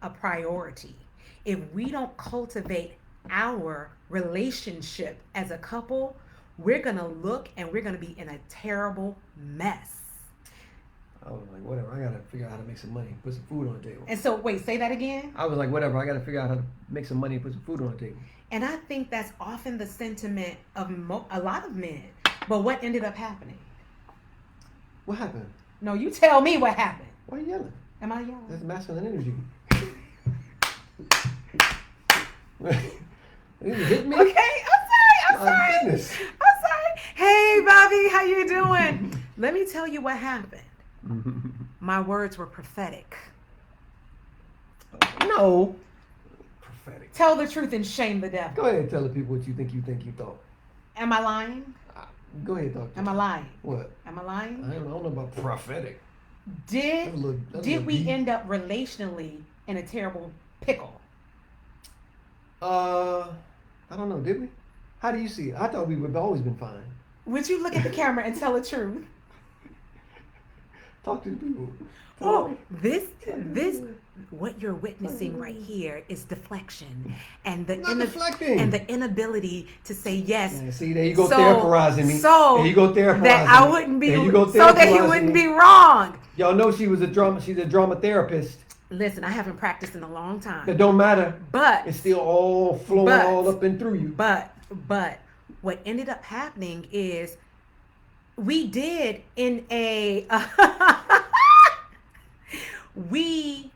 a priority, if we don't cultivate our relationship as a couple, we're going to look and we're going to be in a terrible mess. I was like, whatever, I got to figure out how to make some money, put some food on the table. And so, wait, say that again? I was like, whatever, I got to figure out how to make some money and put some food on the table. And I think that's often the sentiment of a lot of men. But what ended up happening? What happened? No, you tell me what happened. Why are you yelling? Am I yelling? That's masculine energy. You hit me? Okay, I'm sorry. My goodness. I'm sorry. Hey, Bobby, how you doing? Let me tell you what happened. My words were prophetic. No. Prophetic. Tell the truth and shame the devil. Go ahead and tell the people what you think you thought. Am I lying? Go ahead, doctor. Am I lying? What? Am I lying? I don't know about prophetic. Did we deep. end up relationally in a terrible pickle? I don't know. Did we? How do you see it? I thought we would have always been fine. Would you look at the camera and tell the truth? Talk to the people. Oh, this, what you're witnessing right here is deflection and the inability to say yes. Yeah, see, there you go therapizing me. So there you go therapizing that I wouldn't be, so that he wouldn't be wrong. Y'all know she's a drama therapist. Listen, I haven't practiced in a long time. It don't matter. But it's still all flowing all up and through you. But what ended up happening is we did in a we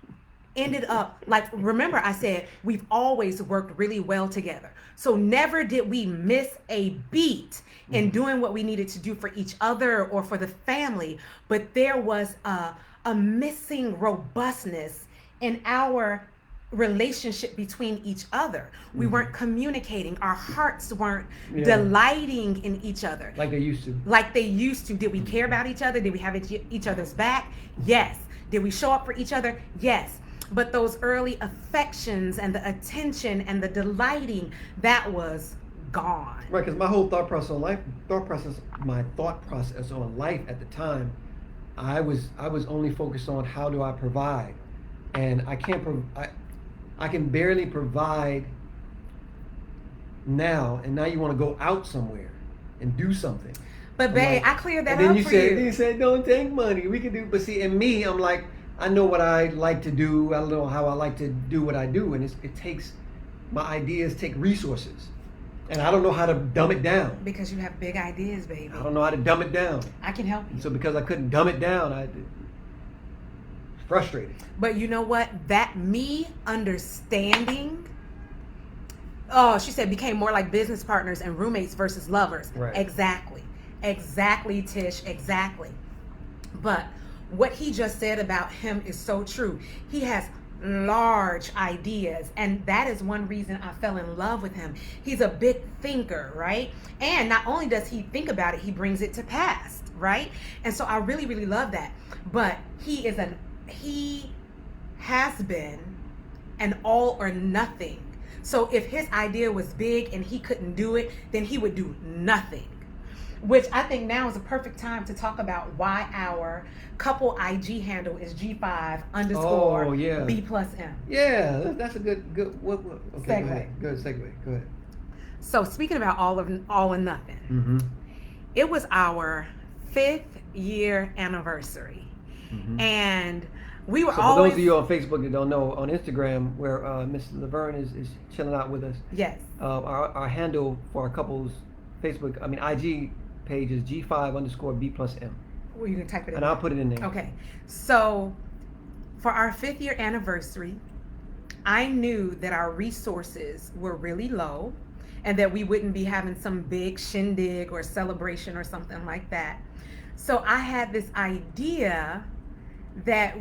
ended up, like, remember I said we've always worked really well together. So never did we miss a beat in doing what we needed to do for each other or for the family. But there was a missing robustness in our relationship between each other. We weren't communicating. Our hearts weren't delighting in each other. Like they used to. Like they used to. Did we care about each other? Did we have each other's back? Yes. Did we show up for each other? Yes. But those early affections and the attention and the delighting, that was gone. Right, because my whole thought process on life at the time, I was only focused on how do I provide, and I can barely provide now, and now you want to go out somewhere and do something. But babe, I cleared that up for you. Then you said, don't take money. We can do, but see, in me, I'm like, I know what I like to do. I know how I like to do what I do, and it takes, my ideas take resources, and I don't know how to dumb it down. Because you have big ideas, baby. I don't know how to dumb it down. I can help you. So because I couldn't dumb it down, I frustrated. But you know what? That me understanding, she said became more like business partners and roommates versus lovers. Right. Exactly. Exactly, Tish, exactly. But what he just said about him is so true. He has large ideas, and that is one reason I fell in love with him. He's a big thinker, right? And not only does he think about it, he brings it to pass, right? And so I really, really love that. But he has been an all or nothing. So if his idea was big and he couldn't do it, then he would do nothing. Which I think now is a perfect time to talk about why our couple IG handle is G5 underscore B plus M. Yeah, that's a good okay, segue. Good segue. Go ahead. So speaking about all and nothing, Mm-hmm. it was our 5th year anniversary, Mm-hmm. and we were So always. for those of you on Facebook that don't know, on Instagram, where Miss Laverne is chilling out with us, Yes. Our handle for our couples Facebook, IG page is G5 underscore B plus M. Well, you can type it in. And I'll put it in there. Okay. So for our 5th year anniversary, I knew that our resources were really low and that we wouldn't be having some big shindig or celebration or something like that. So I had this idea that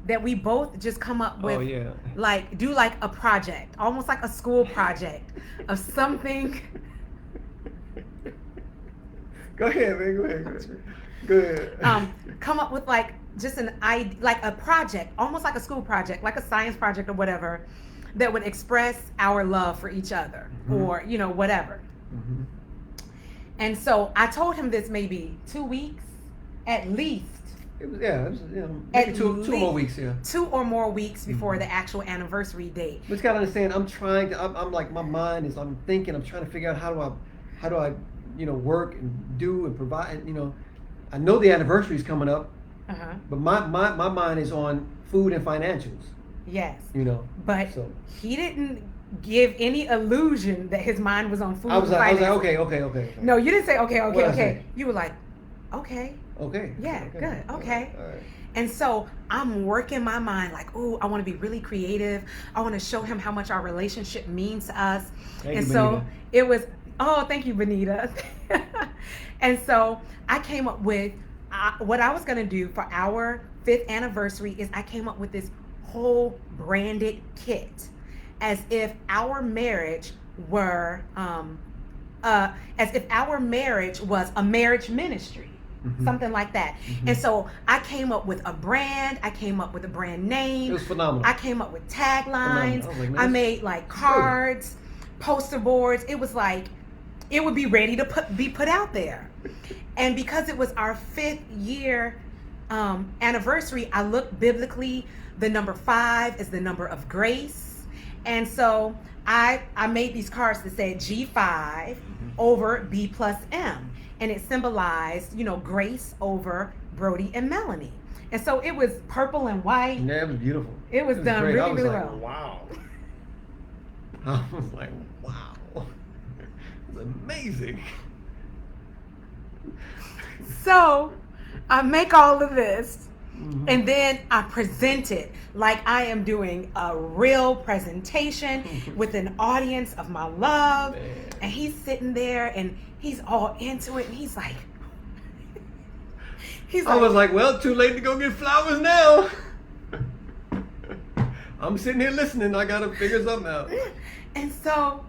that we both just come up with, do like a project, almost like a school project of something. Go ahead, man. Go ahead. Come up with like just like a project, almost like a school project, like a science project or whatever, that would express our love for each other, or whatever. Mm-hmm. And so I told him this maybe 2 weeks at least. It was maybe two more weeks. Yeah. 2 or more weeks before the actual anniversary date. But you gotta understand, I'm like, my mind is, I'm trying to figure out how do I work and do and provide. I know the anniversary is coming up, but my mind is on food and financials. Yes. But he didn't give any illusion that his mind was on food and financials. I was like, okay. No, you didn't say okay. Say? You were like, okay. Okay. Yeah, good. Okay. All right. And so I'm working my mind like, oh, I want to be really creative. I want to show him how much our relationship means to us. Thank and you, so Benita. it was, thank you, Benita. And so I came up with what I was going to do for our 5th anniversary is I came up with this whole branded kit as if our marriage were, was a marriage ministry. Mm-hmm. Something like that. Mm-hmm. And so I came up with a brand. I came up with a brand name. It was phenomenal. I came up with taglines. I made like cards, poster boards. It was like, it would be ready to be put out there. And because it was our 5th year anniversary, I looked biblically. The number 5 is the number of grace. And so I made these cards that said G5 over B plus M. And it symbolized, grace over Brody and Melanie. And so it was purple and white. Yeah, it was beautiful. It was done great. really, really like, well. Wow. I was like, wow. It's amazing. So I make all of this, and then I present it like I am doing a real presentation with an audience of my love. Man. And he's sitting there and he's all into it, and he's like, I was like, well, too late to go get flowers now. I'm sitting here listening. I gotta figure something out. And so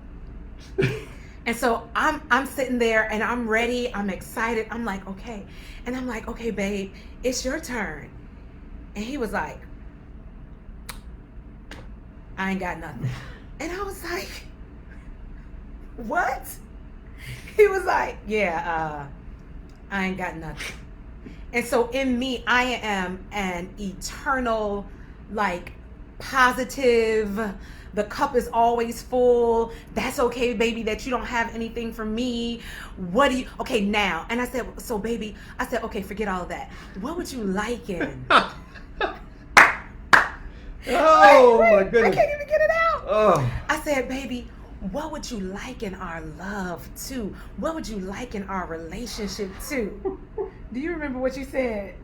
I'm sitting there and I'm ready. I'm excited. I'm like, okay. And I'm like, okay, babe, it's your turn. And he was like, I ain't got nothing. And I was like, what? He was like, yeah, I ain't got nothing. And so in me, I am an eternal, like, positive, the cup is always full. That's okay, baby, that you don't have anything for me. What do you, okay, now. And I said, so baby, okay, forget all of that. What would you like in? Oh, my goodness. I can't even get it out. Oh. I said, baby, what would you like in our love too? What would you like in our relationship too? Do you remember what you said?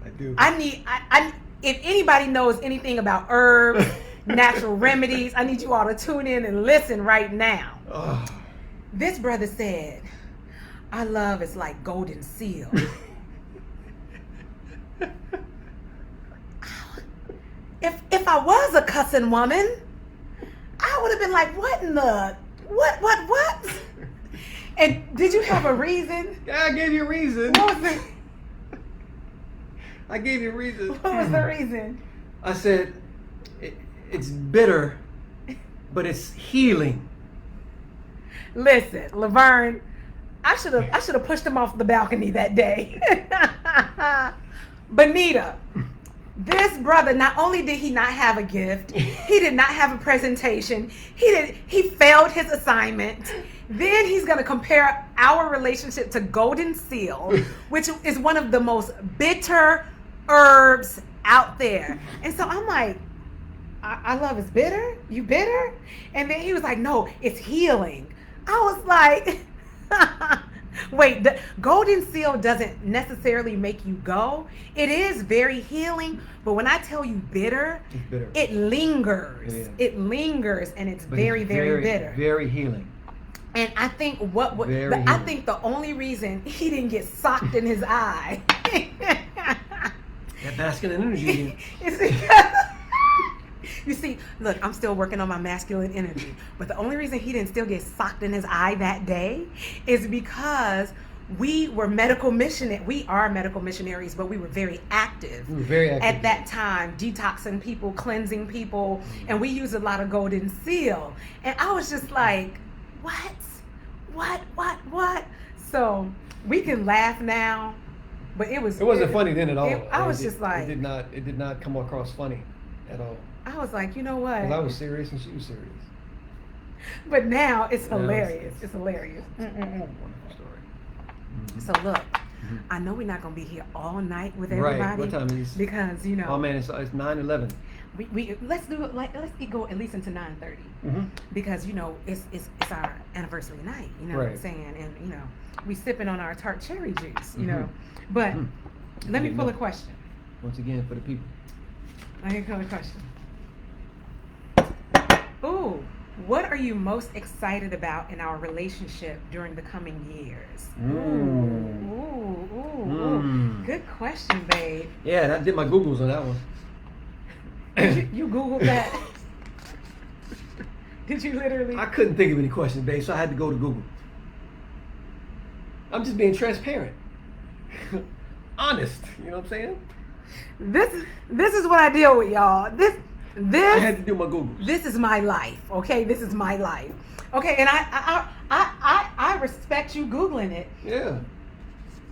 I do. I if anybody knows anything about herbs, natural remedies, I need you all to tune in and listen right now. Oh. This brother said, our love is like golden seal. If I was a cussing woman, I would have been like, what in the, what? And did you have a reason? Yeah, I gave you a reason. What was it? I gave you a reason. What was the reason? I said, it's bitter, but it's healing. Listen, Laverne, I should have pushed him off the balcony that day. Benita, this brother, not only did he not have a gift, he did not have a presentation. He failed his assignment. Then he's going to compare our relationship to golden seal, which is one of the most bitter herbs out there. And so I'm like, our love is bitter? You bitter? And then he was like, no, it's healing. I was like, wait, the golden seal doesn't necessarily make you go. It is very healing, but when I tell you bitter, it lingers. It lingers, and it's very, very bitter. Very healing. And I think I think the only reason he didn't get socked in his eye that masculine energy is because you see, look, I'm still working on my masculine energy, but the only reason he didn't still get socked in his eye that day is because we are medical missionaries, but we were very active. At that time, detoxing people, cleansing people, and we used a lot of golden seal. And I was just like, what? So we can laugh now, but it wasn't funny then at all. I was just like, it did not come across funny at all. I was like, you know what? Because I was serious and she was serious. But now it's hilarious. It's hilarious. Wonderful story. Mm-hmm. So look, I know we're not gonna be here all night with everybody. Right. What time is? Because you know. Oh man, it's 9:11. Let's do it let's go at least into 9:30 because you know it's our anniversary night. You know what I'm saying? And you know we sipping on our tart cherry juice. You know, but let me pull a question. Once again for the people. Let me pull a question. Ooh, what are you most excited about in our relationship during the coming years? Ooh. Good question, babe. Yeah, I did my Googles on that one. You Googled that? Did you literally? I couldn't think of any questions, babe, so I had to go to Google. I'm just being transparent. Honest, you know what I'm saying? This is what I deal with, y'all. This I had to do my Googles. This is my life, okay? This is my life. Okay, and I respect you Googling it. Yeah.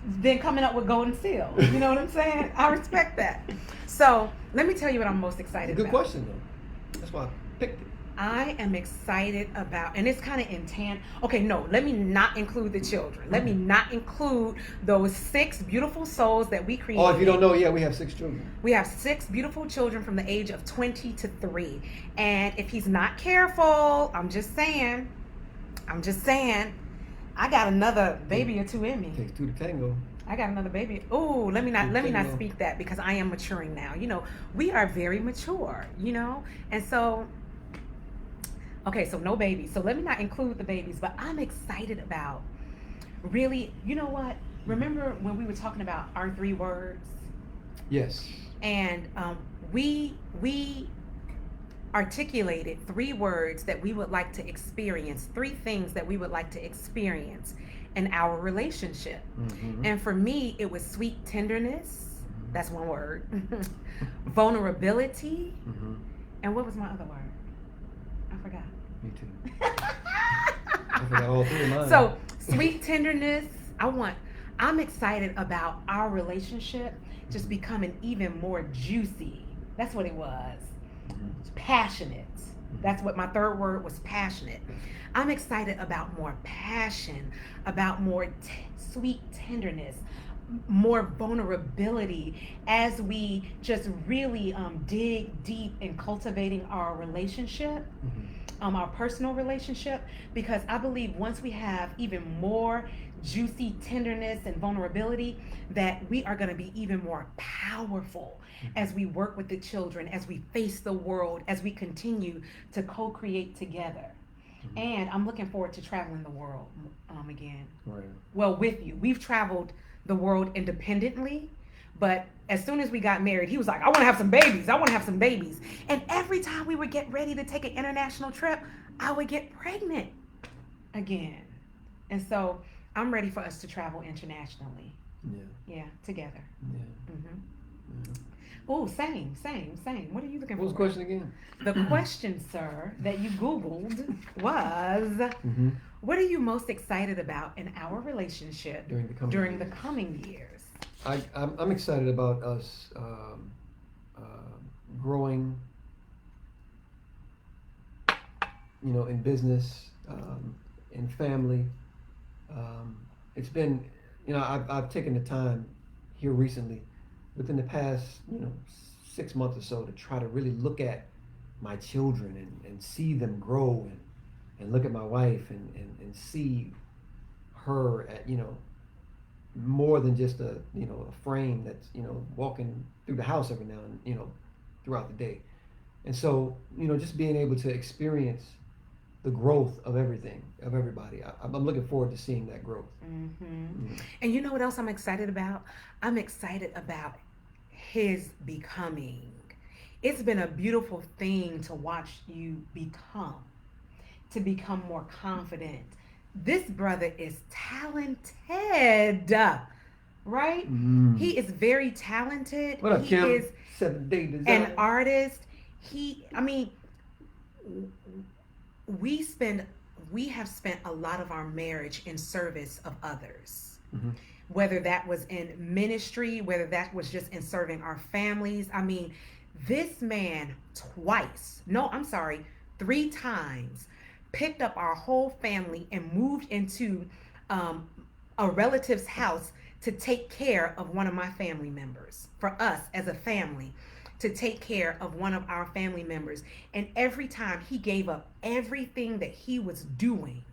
Then coming up with golden seal. You know what I'm saying? I respect that. So let me tell you what I'm most excited about. Good question though. That's why I picked it. I am excited about, and it's kind of intent. Okay, no, let me not include the children. Let me not include those 6 beautiful souls that we created. Oh, if you don't know, yeah, we have 6 children. We have 6 beautiful children from the age of 20 to 3. And if he's not careful, I'm just saying, I got another baby or 2 in me. Takes 2 to tango. I got another baby. Ooh, let me not speak that because I am maturing now. You know, we are very mature, you know? And so, okay, so no babies. So let me not include the babies, but I'm excited about really, you know what? Remember when we were talking about our 3 words? Yes. And we articulated 3 words that we would like to experience, 3 things that we would like to experience in our relationship. And for me, it was sweet tenderness. That's 1 word. Vulnerability. And what was my other word? I forgot. Me too. I forgot all 3 of mine. So sweet tenderness. I'm excited about our relationship just becoming even more juicy. That's what it was. Passionate. That's what my 3rd word was, passionate. I'm excited about more passion, about more sweet tenderness, more vulnerability as we just really dig deep in cultivating our relationship, our personal relationship, because I believe once we have even more juicy tenderness and vulnerability, that we are going to be even more powerful as we work with the children, as we face the world, as we continue to co-create together. And I'm looking forward to traveling the world again. Right. Well, with you. We've traveled the world independently, but as soon as we got married, he was like, I want to have some babies. I want to have some babies. And every time we would get ready to take an international trip, I would get pregnant again. And so I'm ready for us to travel internationally. Yeah. Yeah, together. Yeah. Mm-hmm. Oh, same. What are you looking What was for? the question again? The question, sir, that you Googled was, Mm-hmm. what are you most excited about in our relationship During the coming years? I'm excited about us growing, in business, in family. It's been, I've taken the time here recently, within the past, 6 months or so, to try to really look at my children and see them grow and look at my wife and see her at, more than just a frame that's walking through the house every now and throughout the day. And so just being able to experience the growth of everything, of everybody, I'm looking forward to seeing that growth. Mm-hmm. And you know what else I'm excited about? I'm excited about his becoming. It's been a beautiful thing to watch you to become more confident. This brother is talented, right? Mm. He is very talented. What up, he Kim? is 7-day design. an artist. We have spent a lot of our marriage in service of others. Mm-hmm. Whether that was in ministry, whether that was just in serving our families. This man 3 times picked up our whole family and moved into a relative's house to take care of one of my family members, for us as a family to take care of one of our family members. And every time he gave up everything that he was doing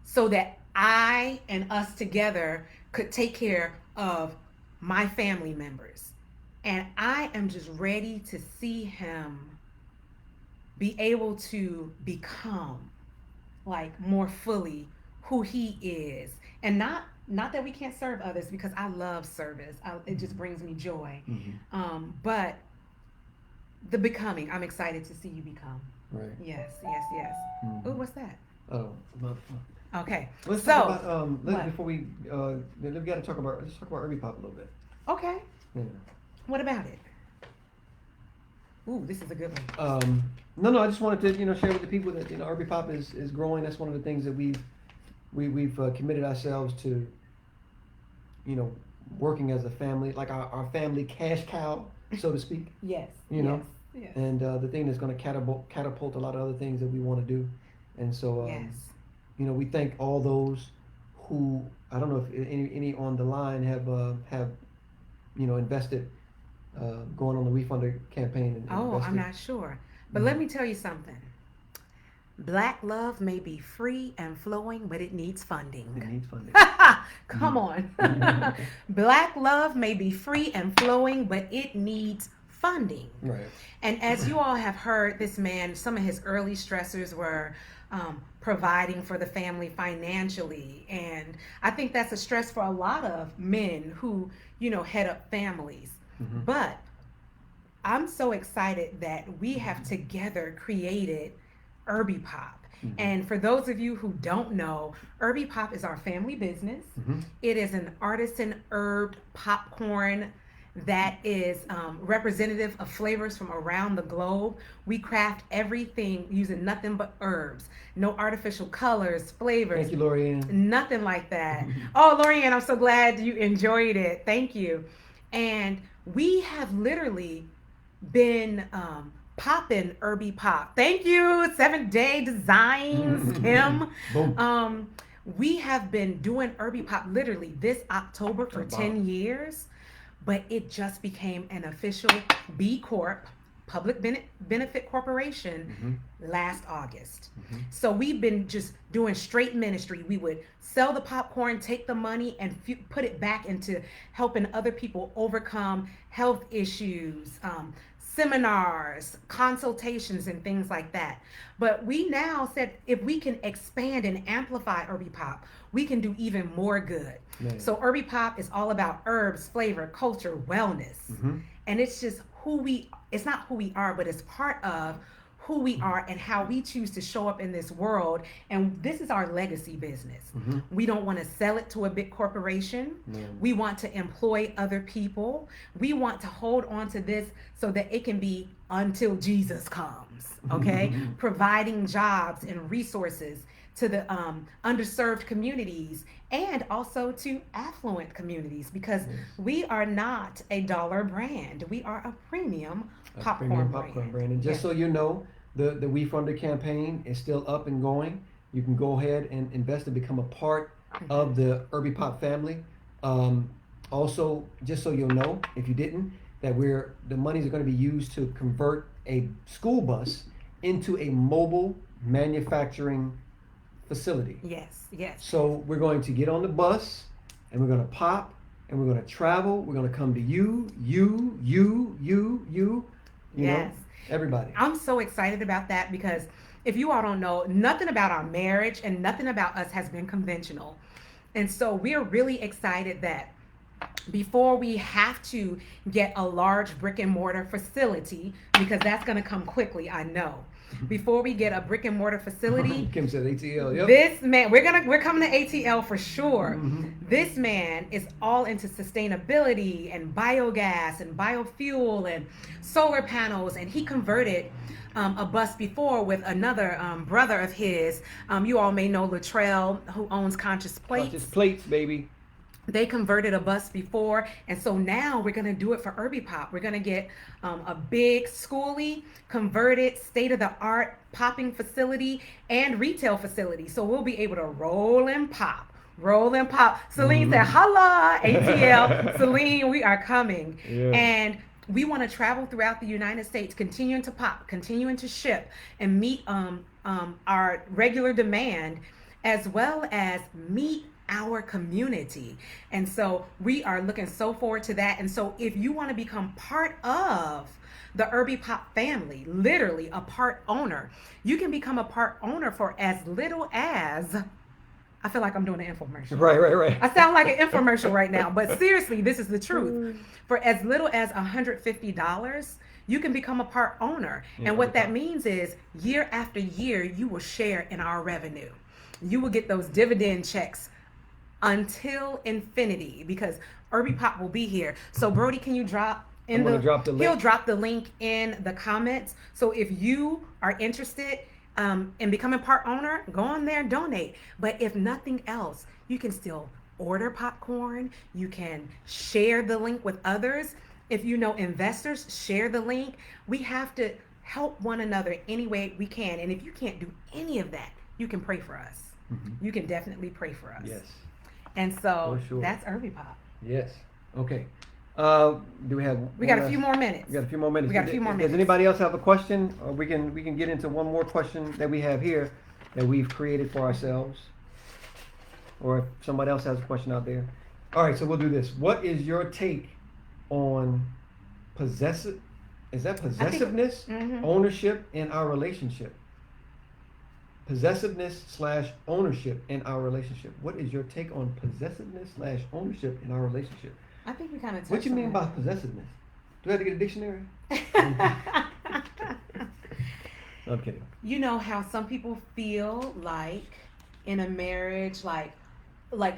so that I and us together could take care of my family members. And I am just ready to see him be able to become like more fully who he is. And not that we can't serve others, because I love service. It just brings me joy. Mm-hmm. But the becoming, I'm excited to see you become. Right. Yes. Mm-hmm. Ooh, what's that? Oh, okay. Let's talk about before we let's talk about Herby PoP a little bit. Okay. Yeah. What about it? Ooh, this is a good one. No, I just wanted to share with the people that Herby PoP is growing. That's one of the things that we've committed ourselves to, working as a family, like our family cash cow, so to speak. Yes. Yes. And the thing that's going to catapult a lot of other things that we want to do. And so, yes. We thank all those who, I don't know if any on the line have invested, going on the WeFunder campaign. I'm not sure. But let me tell you something. Black love may be free and flowing, but it needs funding. It needs funding. Come on. Black love may be free and flowing, but it needs funding. Right. And as you all have heard, this man, some of his early stressors were providing for the family financially. And I think that's a stress for a lot of men who, head up families. Mm-hmm. But I'm so excited that we have together created Herby PoP. Mm-hmm. And for those of you who don't know, Herby PoP is our family business. Mm-hmm. It is an artisan herbed popcorn that is representative of flavors from around the globe. We craft everything using nothing but herbs. No artificial colors, flavors. Thank you, Lorianne. Nothing like that. Oh, Lorianne, I'm so glad you enjoyed it. Thank you. And we have literally been popping Herby PoP. Thank you, 7-day designs, Kim. We have been doing Herby PoP literally this October for 10 years, but it just became an official B Corp, public benefit corporation, last August. So we've been just doing straight ministry. We would sell the popcorn, take the money, and put it back into helping other people overcome health issues, seminars, consultations, and things like that. But we now said if we can expand and amplify Herby PoP, we can do even more good. Man. So Herby PoP is all about herbs, flavor, culture, wellness. Mm-hmm. And it's just it's not who we are, but it's part of who we are and how we choose to show up in this world. And this is our legacy business. Mm-hmm. We don't want to sell it to a big corporation. We want to employ other people. We want to hold on to this so that it can be until Jesus comes, okay? Providing jobs and resources to the underserved communities and also to affluent communities, because we are not a dollar brand. We are a premium popcorn brand. And just so you know, the WeFunder campaign is still up and going. You can go ahead and invest and become a part of the Herby PoP family. Also, just so you'll know, if you didn't, that the monies are going to be used to convert a school bus into a mobile manufacturing facility. Yes. So we're going to get on the bus and we're going to pop and we're going to travel. We're going to come to you know, everybody. I'm so excited about that, because if you all don't know, nothing about our marriage and nothing about us has been conventional. And so we're really excited that before we have to get a large brick and mortar facility, because that's going to come quickly, I know. Before we get a brick and mortar facility, Kim said ATL. Yep. This man, we're coming to ATL for sure. This man is all into sustainability and biogas and biofuel and solar panels, and he converted a bus before with another brother of his. You all may know Latrell, who owns Conscious Plates. Conscious Plates, baby. They converted a bus before, and so now we're going to do it for Herby PoP. We're going to get a big schooly, converted, state-of-the-art popping facility and retail facility. So we'll be able to roll and pop. Celine said, holla, ATL. Celine, we are coming. Yeah. And we want to travel throughout the United States, continuing to pop, continuing to ship, and meet our regular demand, as well as meet our community. And so we are looking so forward to that. And so if you want to become part of the Herby PoP family, literally a part owner, you can become a part owner for as little as, I feel like I'm doing an infomercial. Right. I sound like an infomercial right now, but seriously, this is the truth. For as little as $150, you can become a part owner. And what that means is year after year, you will share in our revenue. You will get those dividend checks until infinity, because Herby PoP will be here. So Brody, can you drop in the link? He'll drop the link in the comments. So if you are interested in becoming part owner, go on there and donate. But if nothing else, you can still order popcorn. You can share the link with others. If you know investors, share the link. We have to help one another any way we can. And if you can't do any of that, you can pray for us. You can definitely pray for us. Yes. And so For sure. that's Herby PoP. Yes. Okay. Do we have? We got a few more minutes. We got a few more minutes. Does Does anybody else have a question? Or we can get into one more question that we have here that we've created for ourselves. Or if somebody else has a question out there. All right. So we'll do this. What is your take on possessiveness, ownership in our relationship? Possessiveness/ownership in our relationship. What is your take on possessiveness/ownership in our relationship? I think we kind of touched What you on mean that. by possessiveness? Do I have to get a dictionary? I'm kidding. You know how some people feel like in a marriage, like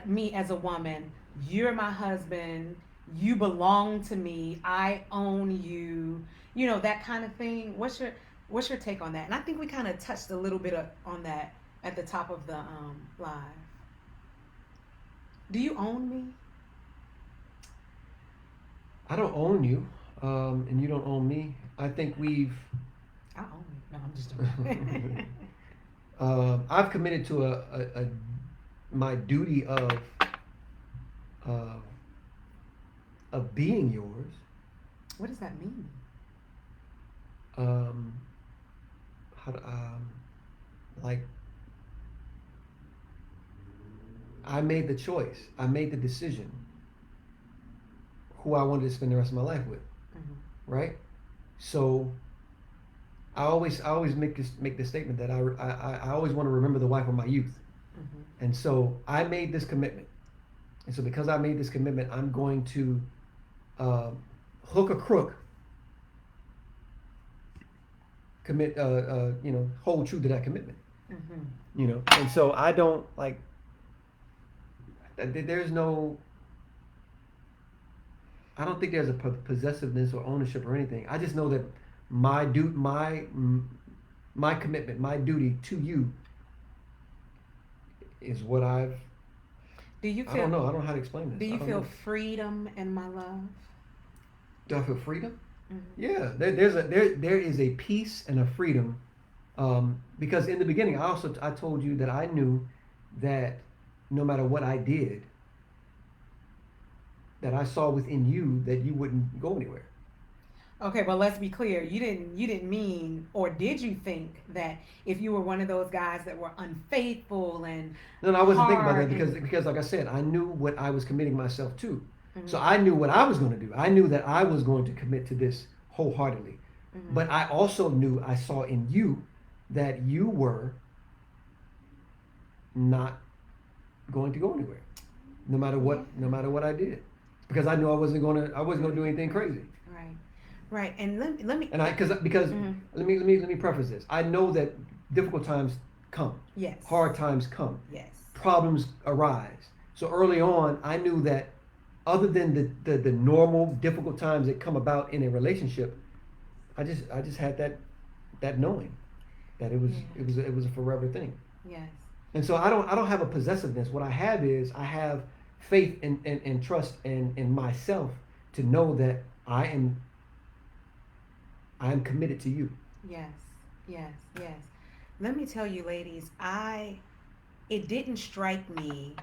me as a woman, you're my husband, you belong to me, I own you, you know, that kind of thing. What's your take on that? And I think we kind of touched a little bit on that at the top of the live. Do you own me? I don't own you, and you don't own me. I think I own you. No, I'm just joking. I've committed to my duty of being yours. What does that mean? Like, I made the choice. I made the decision who I wanted to spend the rest of my life with, right? So I always make this statement that I always want to remember the wife of my youth. Mm-hmm. And so I made this commitment. And so because I made this commitment, I'm going to hook a crook, hold true to that commitment. Mm-hmm. And so I don't like. There's no. I don't think there's a possessiveness or ownership or anything. I just know that my commitment, my duty to you, is what I've. Do you feel? I don't know. I don't know how to explain this. Do you feel freedom in my love? Do I feel freedom? Mm-hmm. Yeah, there is a peace and a freedom, because in the beginning I told you that I knew that no matter what I did, that I saw within you that you wouldn't go anywhere. Okay, well, let's be clear. You didn't mean, or did you think that if you were one of those guys that were unfaithful and No, I wasn't thinking about hard that because like I said, I knew what I was committing myself to. Mm-hmm. So I knew what I was going to do. I knew that I was going to commit to this wholeheartedly. Mm-hmm. But I also knew I saw in you that you were not going to go anywhere, no matter what I did, because I knew I wasn't going to do anything crazy. Right, and let me. And because Mm-hmm. let me preface this. I know that difficult times come. Yes. Hard times come. Yes. Problems arise. So early on, I knew that other than the normal difficult times that come about in a relationship, I just had that knowing that it was a forever thing. Yes. And so I don't have a possessiveness. What I have is I have faith and trust in myself to know that I am committed to you. Yes. Let me tell you, ladies, it didn't strike me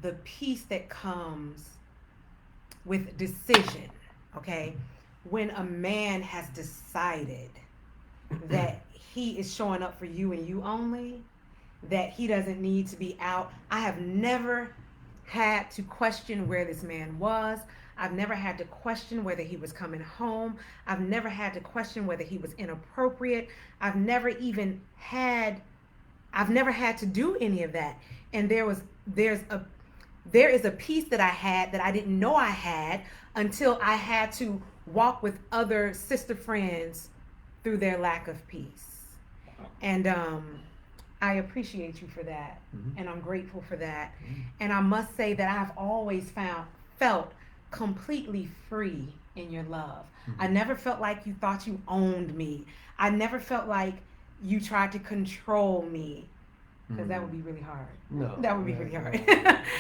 the peace that comes with decision, okay? When a man has decided that he is showing up for you and you only, that he doesn't need to be out. I have never had to question where this man was. I've never had to question whether he was coming home. I've never had to question whether he was inappropriate. I've never had to do any of that. And there is a peace that I had that I didn't know I had until I had to walk with other sister friends through their lack of peace. And I appreciate you for that. Mm-hmm. And I'm grateful for that. Mm-hmm. And I must say that I've always felt completely free in your love. Mm-hmm. I never felt like you thought you owned me. I never felt like you tried to control me, because that would be really hard. No, that would be really hard.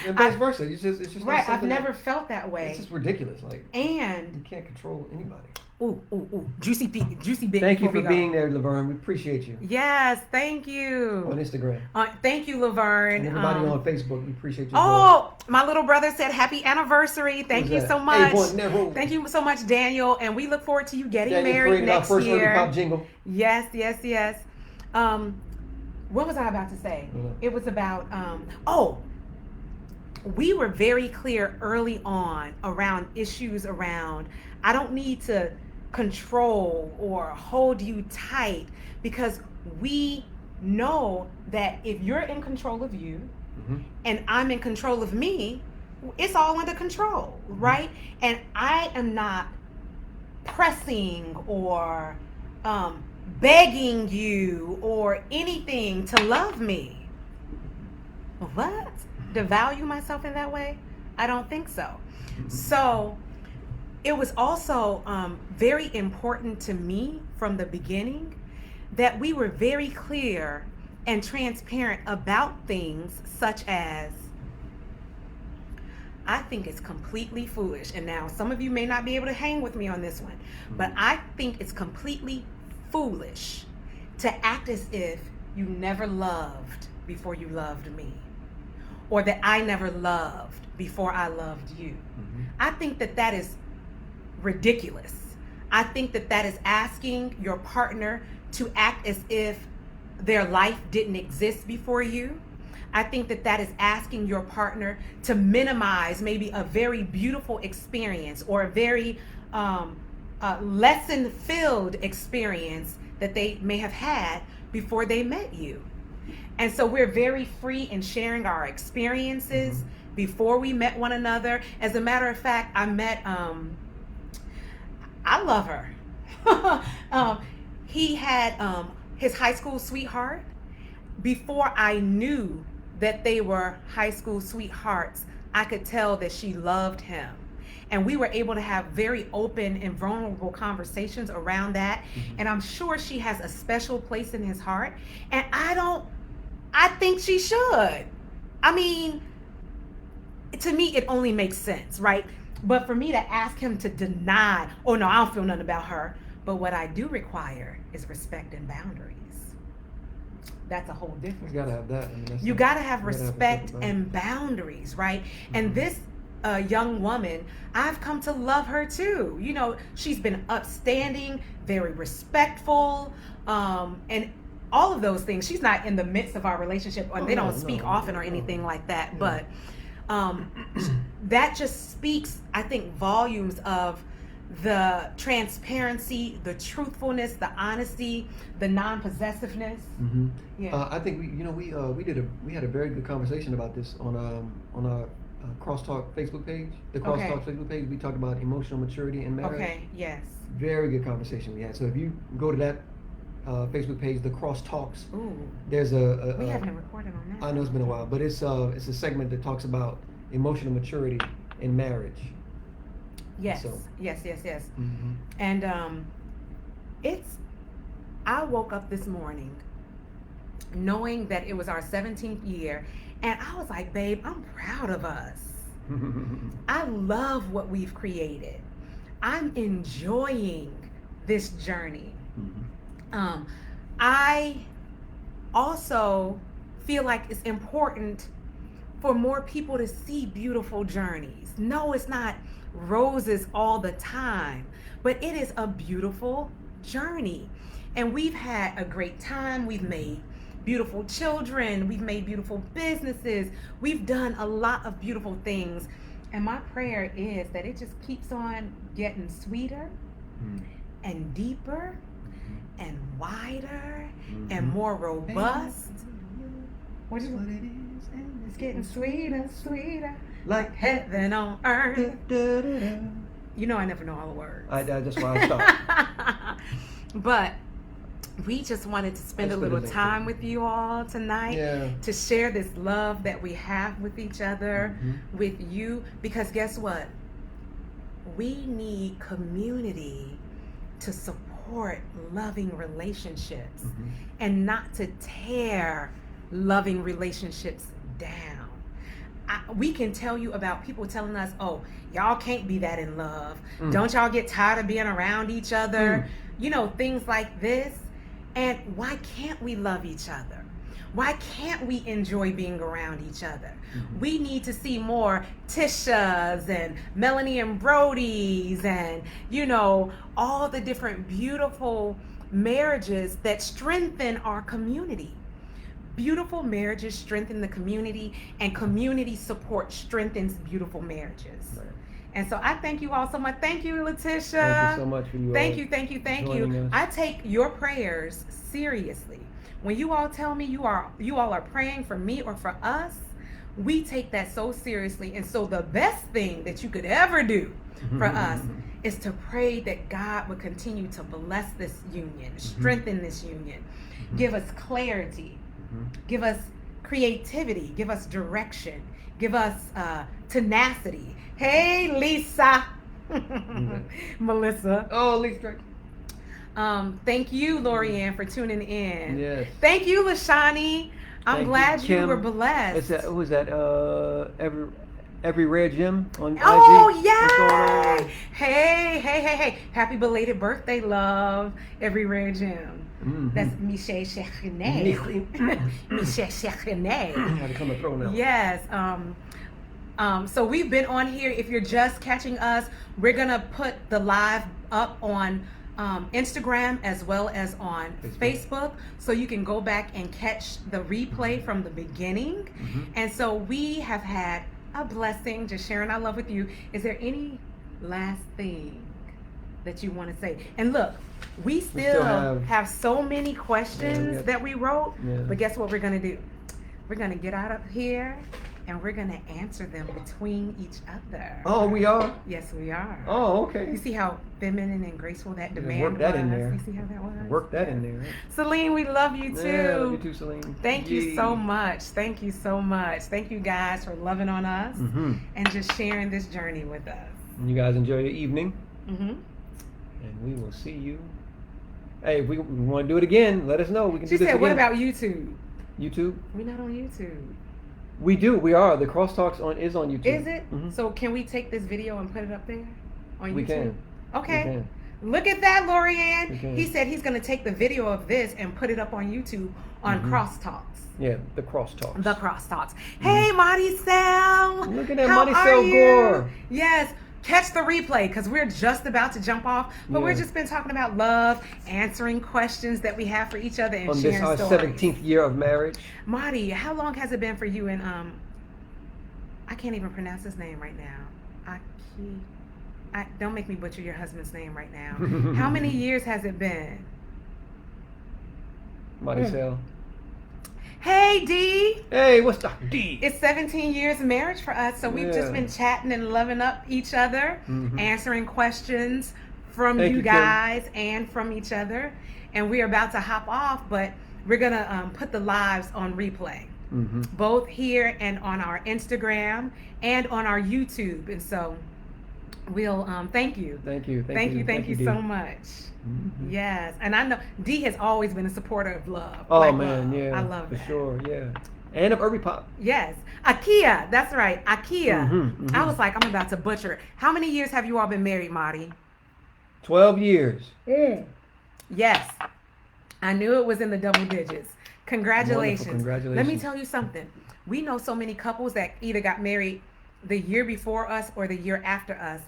And vice versa. It's just right. I've never felt that way. It's just ridiculous. And you can't control anybody. Ooh, juicy bit. Thank you for being there, Laverne. We appreciate you. Yes, thank you. On Instagram. Thank you, Laverne. And everybody on Facebook, we appreciate you. Oh, my little brother said happy anniversary. Thank you so much. Hey, thank you so much, Daniel. And we look forward to you getting Daniel married next our first year. Herby PoP jingle. Yes. What was I about to say? It was about we were very clear early on around issues around I don't need to control or hold you tight, because we know that if you're in control of you mm-hmm. and I'm in control of me, it's all under control, mm-hmm. right? And I am not pressing or begging you or anything to love me. What? To value myself in that way? I don't think so. Mm-hmm. So it was also very important to me from the beginning that we were very clear and transparent about things such as, I think it's completely foolish, and now some of you may not be able to hang with me on this one, but I think it's completely foolish to act as if you never loved before you loved me, or that I never loved before I loved you. Mm-hmm. I think that is ridiculous. I think that is asking your partner to act as if their life didn't exist before you. I think that is asking your partner to minimize maybe a very beautiful experience or a very lesson-filled experience that they may have had before they met you. And so we're very free in sharing our experiences before we met one another. As a matter of fact, I met, I love her. He had his high school sweetheart. Before I knew that they were high school sweethearts, I could tell that she loved him. And we were able to have very open and vulnerable conversations around that. And I'm sure she has a special place in his heart. And I think she should. I mean, to me, it only makes sense, right? But for me to ask him to deny, oh no, I don't feel nothing about her. But what I do require is respect and boundaries. That's a whole difference. You gotta have that. You gotta have respect and boundaries, right? And this young woman, I've come to love her too. You know, she's been upstanding, very respectful, and all of those things. She's not in the midst of our relationship, or they don't speak often or anything like that. But that just speaks, I think, volumes of the transparency, the truthfulness, the honesty, the non-possessiveness. I think we had a very good conversation about this on our Crosstalk Facebook page. The Crosstalk Facebook page, we talked about emotional maturity and marriage. Okay, yes. Very good conversation we had. So if you go to that Facebook page, the Crosstalks, there's we haven't recorded on that. I know it's been a while, but it's a segment that talks about emotional maturity in marriage. Yes, yes. And I woke up this morning knowing that it was our 17th year, and I was like, babe, I'm proud of us. I love what we've created. I'm enjoying this journey. I also feel like it's important for more people to see beautiful journeys. No, it's not roses all the time, but it is a beautiful journey. And we've had a great time. We've made beautiful children. We've made beautiful businesses. We've done a lot of beautiful things. And my prayer is that it just keeps on getting sweeter and deeper and wider and more robust. What is it? It's getting sweeter, sweeter, like heaven on earth. You know I never know all the words. That's why I stopped. But we just wanted to spend a little time with you all tonight to share this love that we have with each other, with you, because guess what? We need community to support loving relationships and not to tear loving relationships down. We can tell you about people telling us, oh, y'all can't be that in love. Don't y'all get tired of being around each other? You know, things like this. And why can't we love each other? Why can't we enjoy being around each other? We need to see more Tishas and Melanie and Brody's and, you know, all the different beautiful marriages that strengthen our community. Beautiful marriages strengthen the community, and community support strengthens beautiful marriages. Right. And so I thank you all so much. Thank you, Letitia. Thank you so much for you. Thank you. I take your prayers seriously. When you all tell me you all are praying for me or for us, we take that so seriously. And so the best thing that you could ever do for us is to pray that God would continue to bless this union, strengthen this union, give us clarity, give us creativity, give us direction, give us tenacity. Hey, Lisa. Melissa. Oh, Lisa. Thank you, Lorianne, for tuning in. Yes. Thank you, Lashani. I'm glad you were blessed. What was that? Every Rare Gym on Oh, IG? yeah. Hey. Happy belated birthday, love. Every Rare Gym. That's Michelle Chachenay. Michelle Chachenay. I had to come and throw now. Yes. So we've been on here. If you're just catching us, we're going to put the live up on Instagram as well as on Facebook, so you can go back and catch the replay from the beginning. And so we have had a blessing just sharing our love with you. Is there any last thing that you want to say. And look, we still have so many questions that we wrote, but guess what we're going to do? We're going to get out of here and we're going to answer them between each other. Oh, we are? Yes, we are. Oh, okay. You see how feminine and graceful that demand work that was? in there. You see how that was? Work that in there. Celine, we love you too. Yeah, love you too, Celine. Thank you so much. Thank you so much. Thank you guys for loving on us and just sharing this journey with us. And you guys enjoy your evening. Mm-hmm. And we will see you. Hey, if we want to do it again, let us know. We can do this again. She said, what about YouTube? YouTube? We're not on YouTube. We do. We are. The Crosstalks is on YouTube. Is it? Mm-hmm. So can we take this video and put it up there on YouTube? We can. Okay. We can. Look at that, Lorianne. He said he's going to take the video of this and put it up on YouTube on Crosstalks. Yeah, the Crosstalks. The Crosstalks. Hey, Maricel. Look at that, Maricel Gore. Yes. Catch the replay because we're just about to jump off, but we've just been talking about love, answering questions that we have for each other, and sharing stories. On this, our 17th year of marriage. Marty, how long has it been for you? And I can't even pronounce his name right now. Don't make me butcher your husband's name right now. How many years has it been? Maricel. Hey, D. Hey, what's up, D? It's 17 years of marriage for us, so we've just been chatting and loving up each other, answering questions from you guys and from each other. And we're about to hop off, but we're going to put the lives on replay, both here and on our Instagram and on our YouTube. And so we'll thank you. Thank you so much. Yes, and I know D has always been a supporter of love. Oh man, love. yeah, I love for that. sure, yeah. And of Herby PoP. Yes, Akia. That's right, Akia. I was like, I'm about to butcher it. How many years have you all been married, Marty? 12 years. Yes, I knew it was in the double digits. Congratulations. Wonderful. Congratulations. Let me tell you something. We know so many couples that either got married the year before us or the year after us,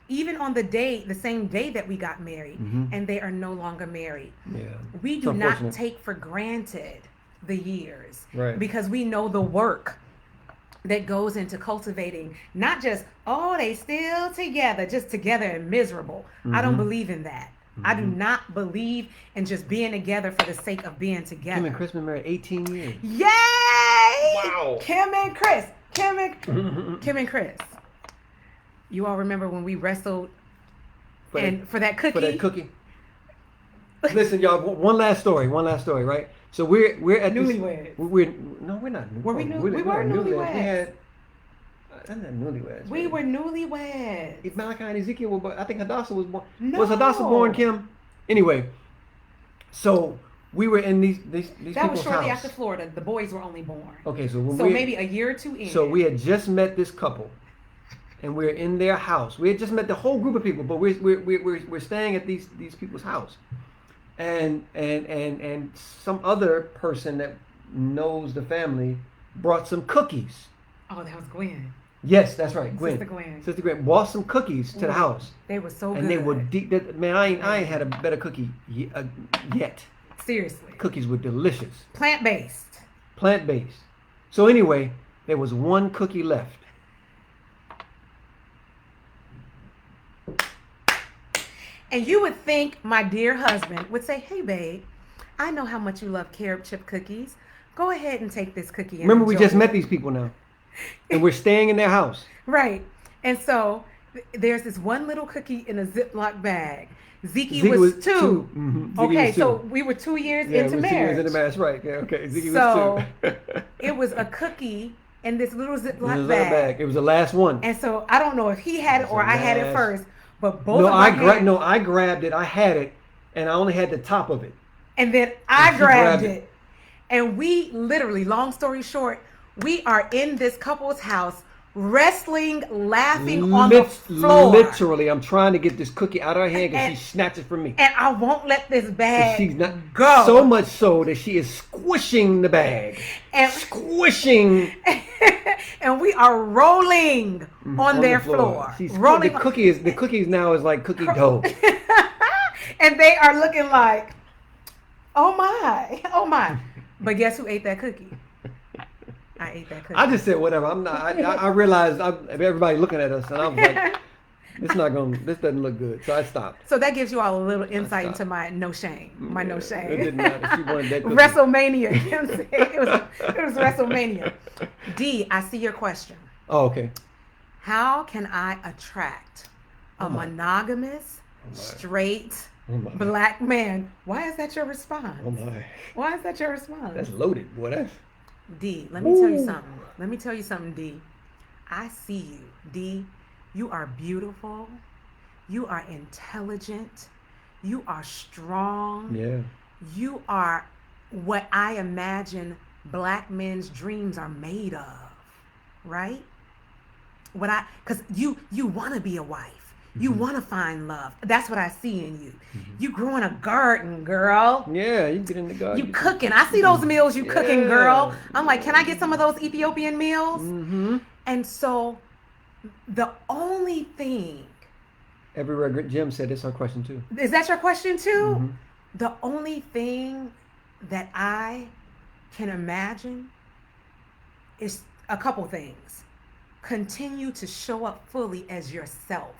even on the same day that we got married, and they are no longer married. Yeah. We do not take for granted the years, right? Because we know the work that goes into cultivating, not just, oh, they still together, just together and miserable. I don't believe in that. I do not believe in just being together for the sake of being together. Kim and Chris been married 18 years. Yay! Wow. Kim and Chris. Kim and Chris. You all remember when we wrestled for that cookie? For that cookie. Listen, y'all. One last story, right? So we're at newlyweds. We're not. Were we new? We were newlyweds. We had. I'm not newlyweds. We were newlyweds. If Malachi and Ezekiel were born, I think Hadassah was born. No. Was Hadassah born, Kim? Anyway, so we were in these that people's was shortly house. after Florida. The boys were only born. Okay, so maybe a year or two in. So we had just met this couple, and we're in their house. We had just met the whole group of people, but we're staying at these people's house, and some other person that knows the family brought some cookies. Oh, that was Gwen. Yes, that's right, Gwen. Sister Gwen brought some cookies to the house. They were so good. And they were deep. Man, I ain't had a better cookie yet. Seriously. Cookies were delicious. Plant-based. So anyway, there was one cookie left. And you would think my dear husband would say, hey, babe, I know how much you love carob chip cookies. Go ahead and take this cookie. Remember, we just met these people now. And we're staying in their house. Right. And so there's this one little cookie in a Ziploc bag. Zeke was two. Okay, so we were 2 years into marriage. 2 years into marriage, right. Yeah, okay. Zeke was two. It was a cookie in this little Ziploc bag. It was the last one. And so I don't know if he had it or I had it first, but both of us I grabbed it. I had it, and I only had the top of it. And then I grabbed it. And we literally, long story short, we are in this couple's house, wrestling, laughing on the floor. Literally, I'm trying to get this cookie out of her hand because she snatched it from me. And I won't let this bag she's not go. So much so that she is squishing the bag. Squishing. And we are rolling on their floor. She's rolling. The cookies now is like cookie dough. And they are looking like, oh my. But guess who ate that cookie? I ate that cookie. I just said whatever. I'm not. I realized everybody looking at us, and I was like, This doesn't look good. So I stopped. So that gives you all a little insight stopped. into my no shame. My no shame. It didn't matter. She wanted that cookie. WrestleMania. Kim said it was WrestleMania. D, I see your question. Oh, okay. How can I attract a monogamous, straight, black man? Why is that your response? Oh my. Why is that your response? That's loaded, boy. That's... D, let me tell you something. Let me tell you something, D. I see you. D, you are beautiful. You are intelligent. You are strong. Yeah. You are what I imagine black men's dreams are made of, right? Because you want to be a wife. You want to find love. That's what I see in you. You growing a garden, girl. Yeah, you get in the garden. You cooking. I see those meals you cooking, girl. I'm like, can I get some of those Ethiopian meals? Mm-hmm. And so the only thing... Everywhere Jim said it's our question too. Is that your question too? Mm-hmm. The only thing that I can imagine is a couple things. Continue to show up fully as yourself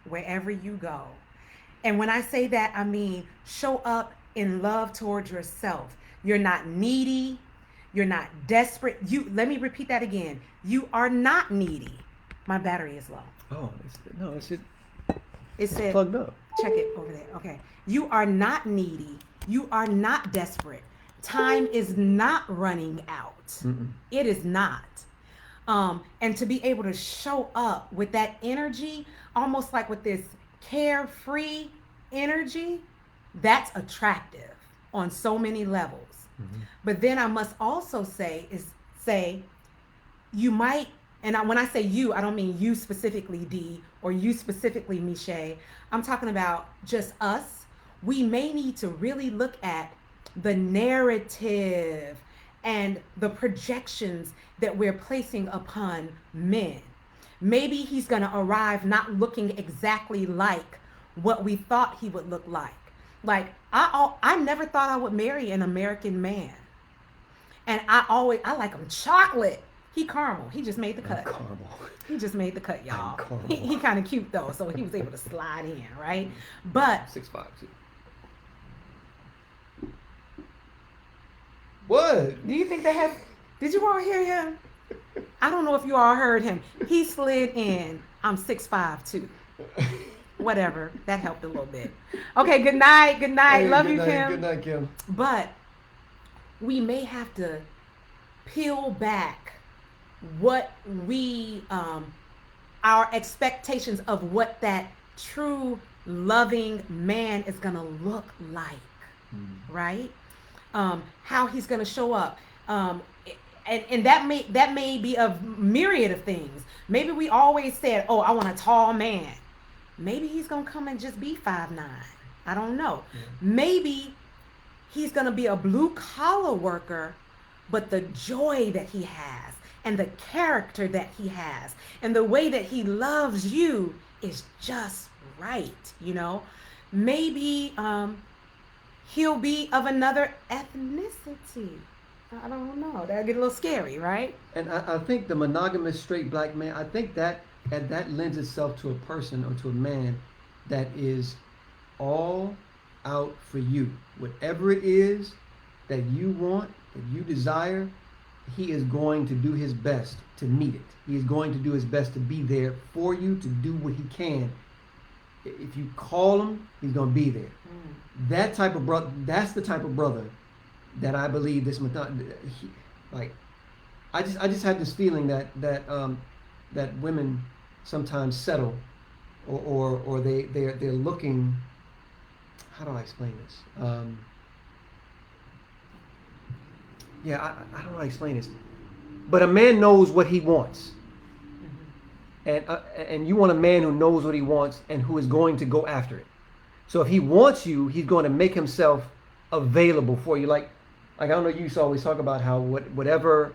wherever you go. And when I say that, I mean show up in love towards yourself. You're not needy. You're not desperate. Let me repeat that again. You are not needy. My battery is low. Oh, it's It said plugged up. Check it over there. Okay. You are not needy. You are not desperate. Time is not running out. Mm-mm. It is not. And to be able to show up with that energy, almost like with this carefree energy, that's attractive on so many levels. Mm-hmm. But then I must also say you might, and when I say you, I don't mean you specifically, D, or you specifically, Miche. I'm talking about just us. We may need to really look at the narrative and the projections that we're placing upon men. Maybe he's going to arrive not looking exactly like what we thought he would look like. Like, I never thought I would marry an American man. And I like him chocolate. He caramel. He just made the cut. Caramel. He just made the cut, y'all. He kind of cute though, so he was able to slide in, right? But 6'5" too. What? Do you think they have? Did you all hear him? I don't know if you all heard him. He slid in. I'm 6'5" too. Whatever. That helped a little bit. Okay. Good night. Good night. Hey, Love good you, night, Kim. Good night, Kim. But we may have to peel back what our expectations of what that true loving man is gonna look like, right? How he's gonna show up, and that may be a myriad of things. Maybe we always said, "Oh, I want a tall man." Maybe he's gonna come and just be 5'9". I don't know. Yeah. Maybe he's gonna be a blue collar worker, but the joy that he has, and the character that he has, and the way that he loves you is just right. You know, maybe he'll be of another ethnicity. I don't know. That'll get a little scary, right? And I think the monogamous straight black man, I think that lends itself to a person or to a man that is all out for you. Whatever it is that you want, that you desire, he is going to do his best to meet it. He is going to do his best to be there for you, to do what he can. If you call him, he's going to be there. That type of brother, that's the type of brother that I believe this like. I just had this feeling that women sometimes settle, or they're looking. How do I explain this? I don't know how to explain this, but a man knows what he wants, and you want a man who knows what he wants and who is going to go after it. So if he wants you, he's going to make himself available for you. Like I don't know, you used to always talk about how whatever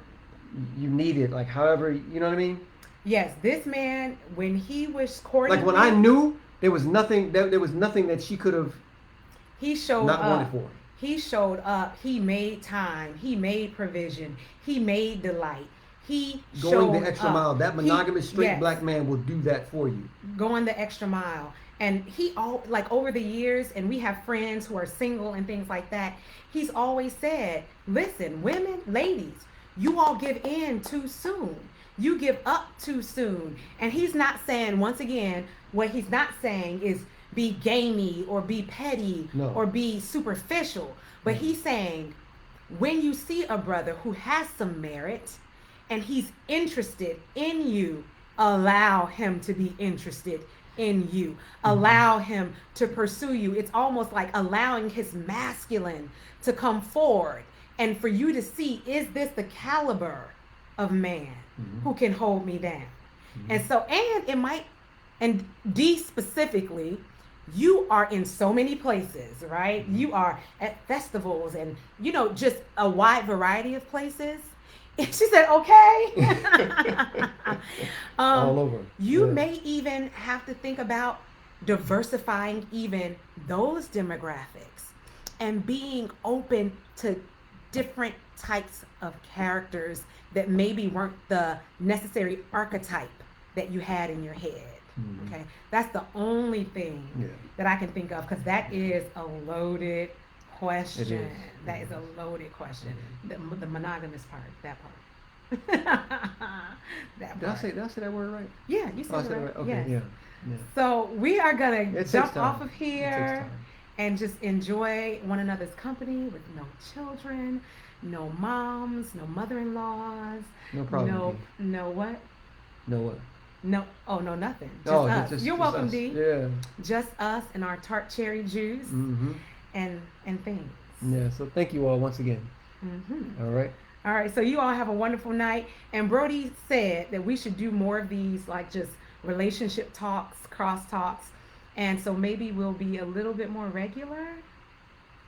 you needed, like however, you know what I mean? Yes, this man, when he was courting, like when I knew there was nothing that she could have. He showed not up. Wanted for. He showed up. He made time. He made provision. He made delight. he Going showed the extra up. mile. That monogamous straight yes, black man will do that for you. going the extra mile. And he all like over the years, and we have friends who are single and things like that. He's always said, "Listen, women, ladies, you all give in too soon. You give up too soon." And he's not saying, once again, what he's not saying is be gamey or be petty No. or be superficial. But he's saying, when you see a brother who has some merit and he's interested in you, allow him to be interested in you. Allow him to pursue you. It's almost like allowing his masculine to come forward and for you to see, is this the caliber of man who can hold me down? And so, and it might, and D specifically, you are in so many places, right? You are at festivals and, you know, just a wide variety of places. And she said, okay. All over. You Yeah. may even have to think about diversifying even those demographics and being open to different types of characters that maybe weren't the necessary archetype that you had in your head. Okay, that's the only thing that I can think of, because that is a loaded question. It is. That is a loaded question. The monogamous part, that part. That Did I part. say that word right? Yeah, you Oh, I said said it it right. right. Okay, Yes. yeah. So we are gonna It takes jump time. off of It takes here time. and just enjoy one another's company with no children, no moms, no mother-in-laws, No problem. D. no what? No what? No, oh no, nothing. Just Oh, us. just You're welcome, us. D. Yeah. Just us and our tart cherry juice and things. Yeah. So thank you all once again. All right. All right, so you all have a wonderful night. And Brody said that we should do more of these, like just relationship talks, cross talks. And so maybe we'll be a little bit more regular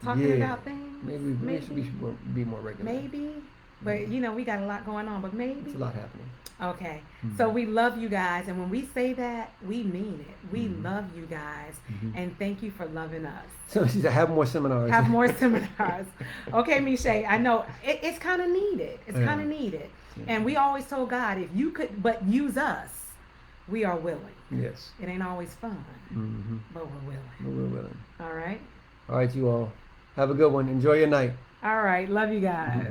talking about things. Maybe we should be more regular. Maybe. But you know, we got a lot going on, but maybe. It's a lot happening. Okay. So we love you guys, and when we say that, we mean it. We love you guys, and thank you for loving us. So she said, have more seminars. Have more seminars. Okay, Miche, I know it's kind of needed. It's kind of needed. And we always told God, if you could but use us, we are willing. Yes. It ain't always fun, but we're willing. But we're willing. All right? All right, you all. Have a good one. Enjoy your night. All right. Love you guys.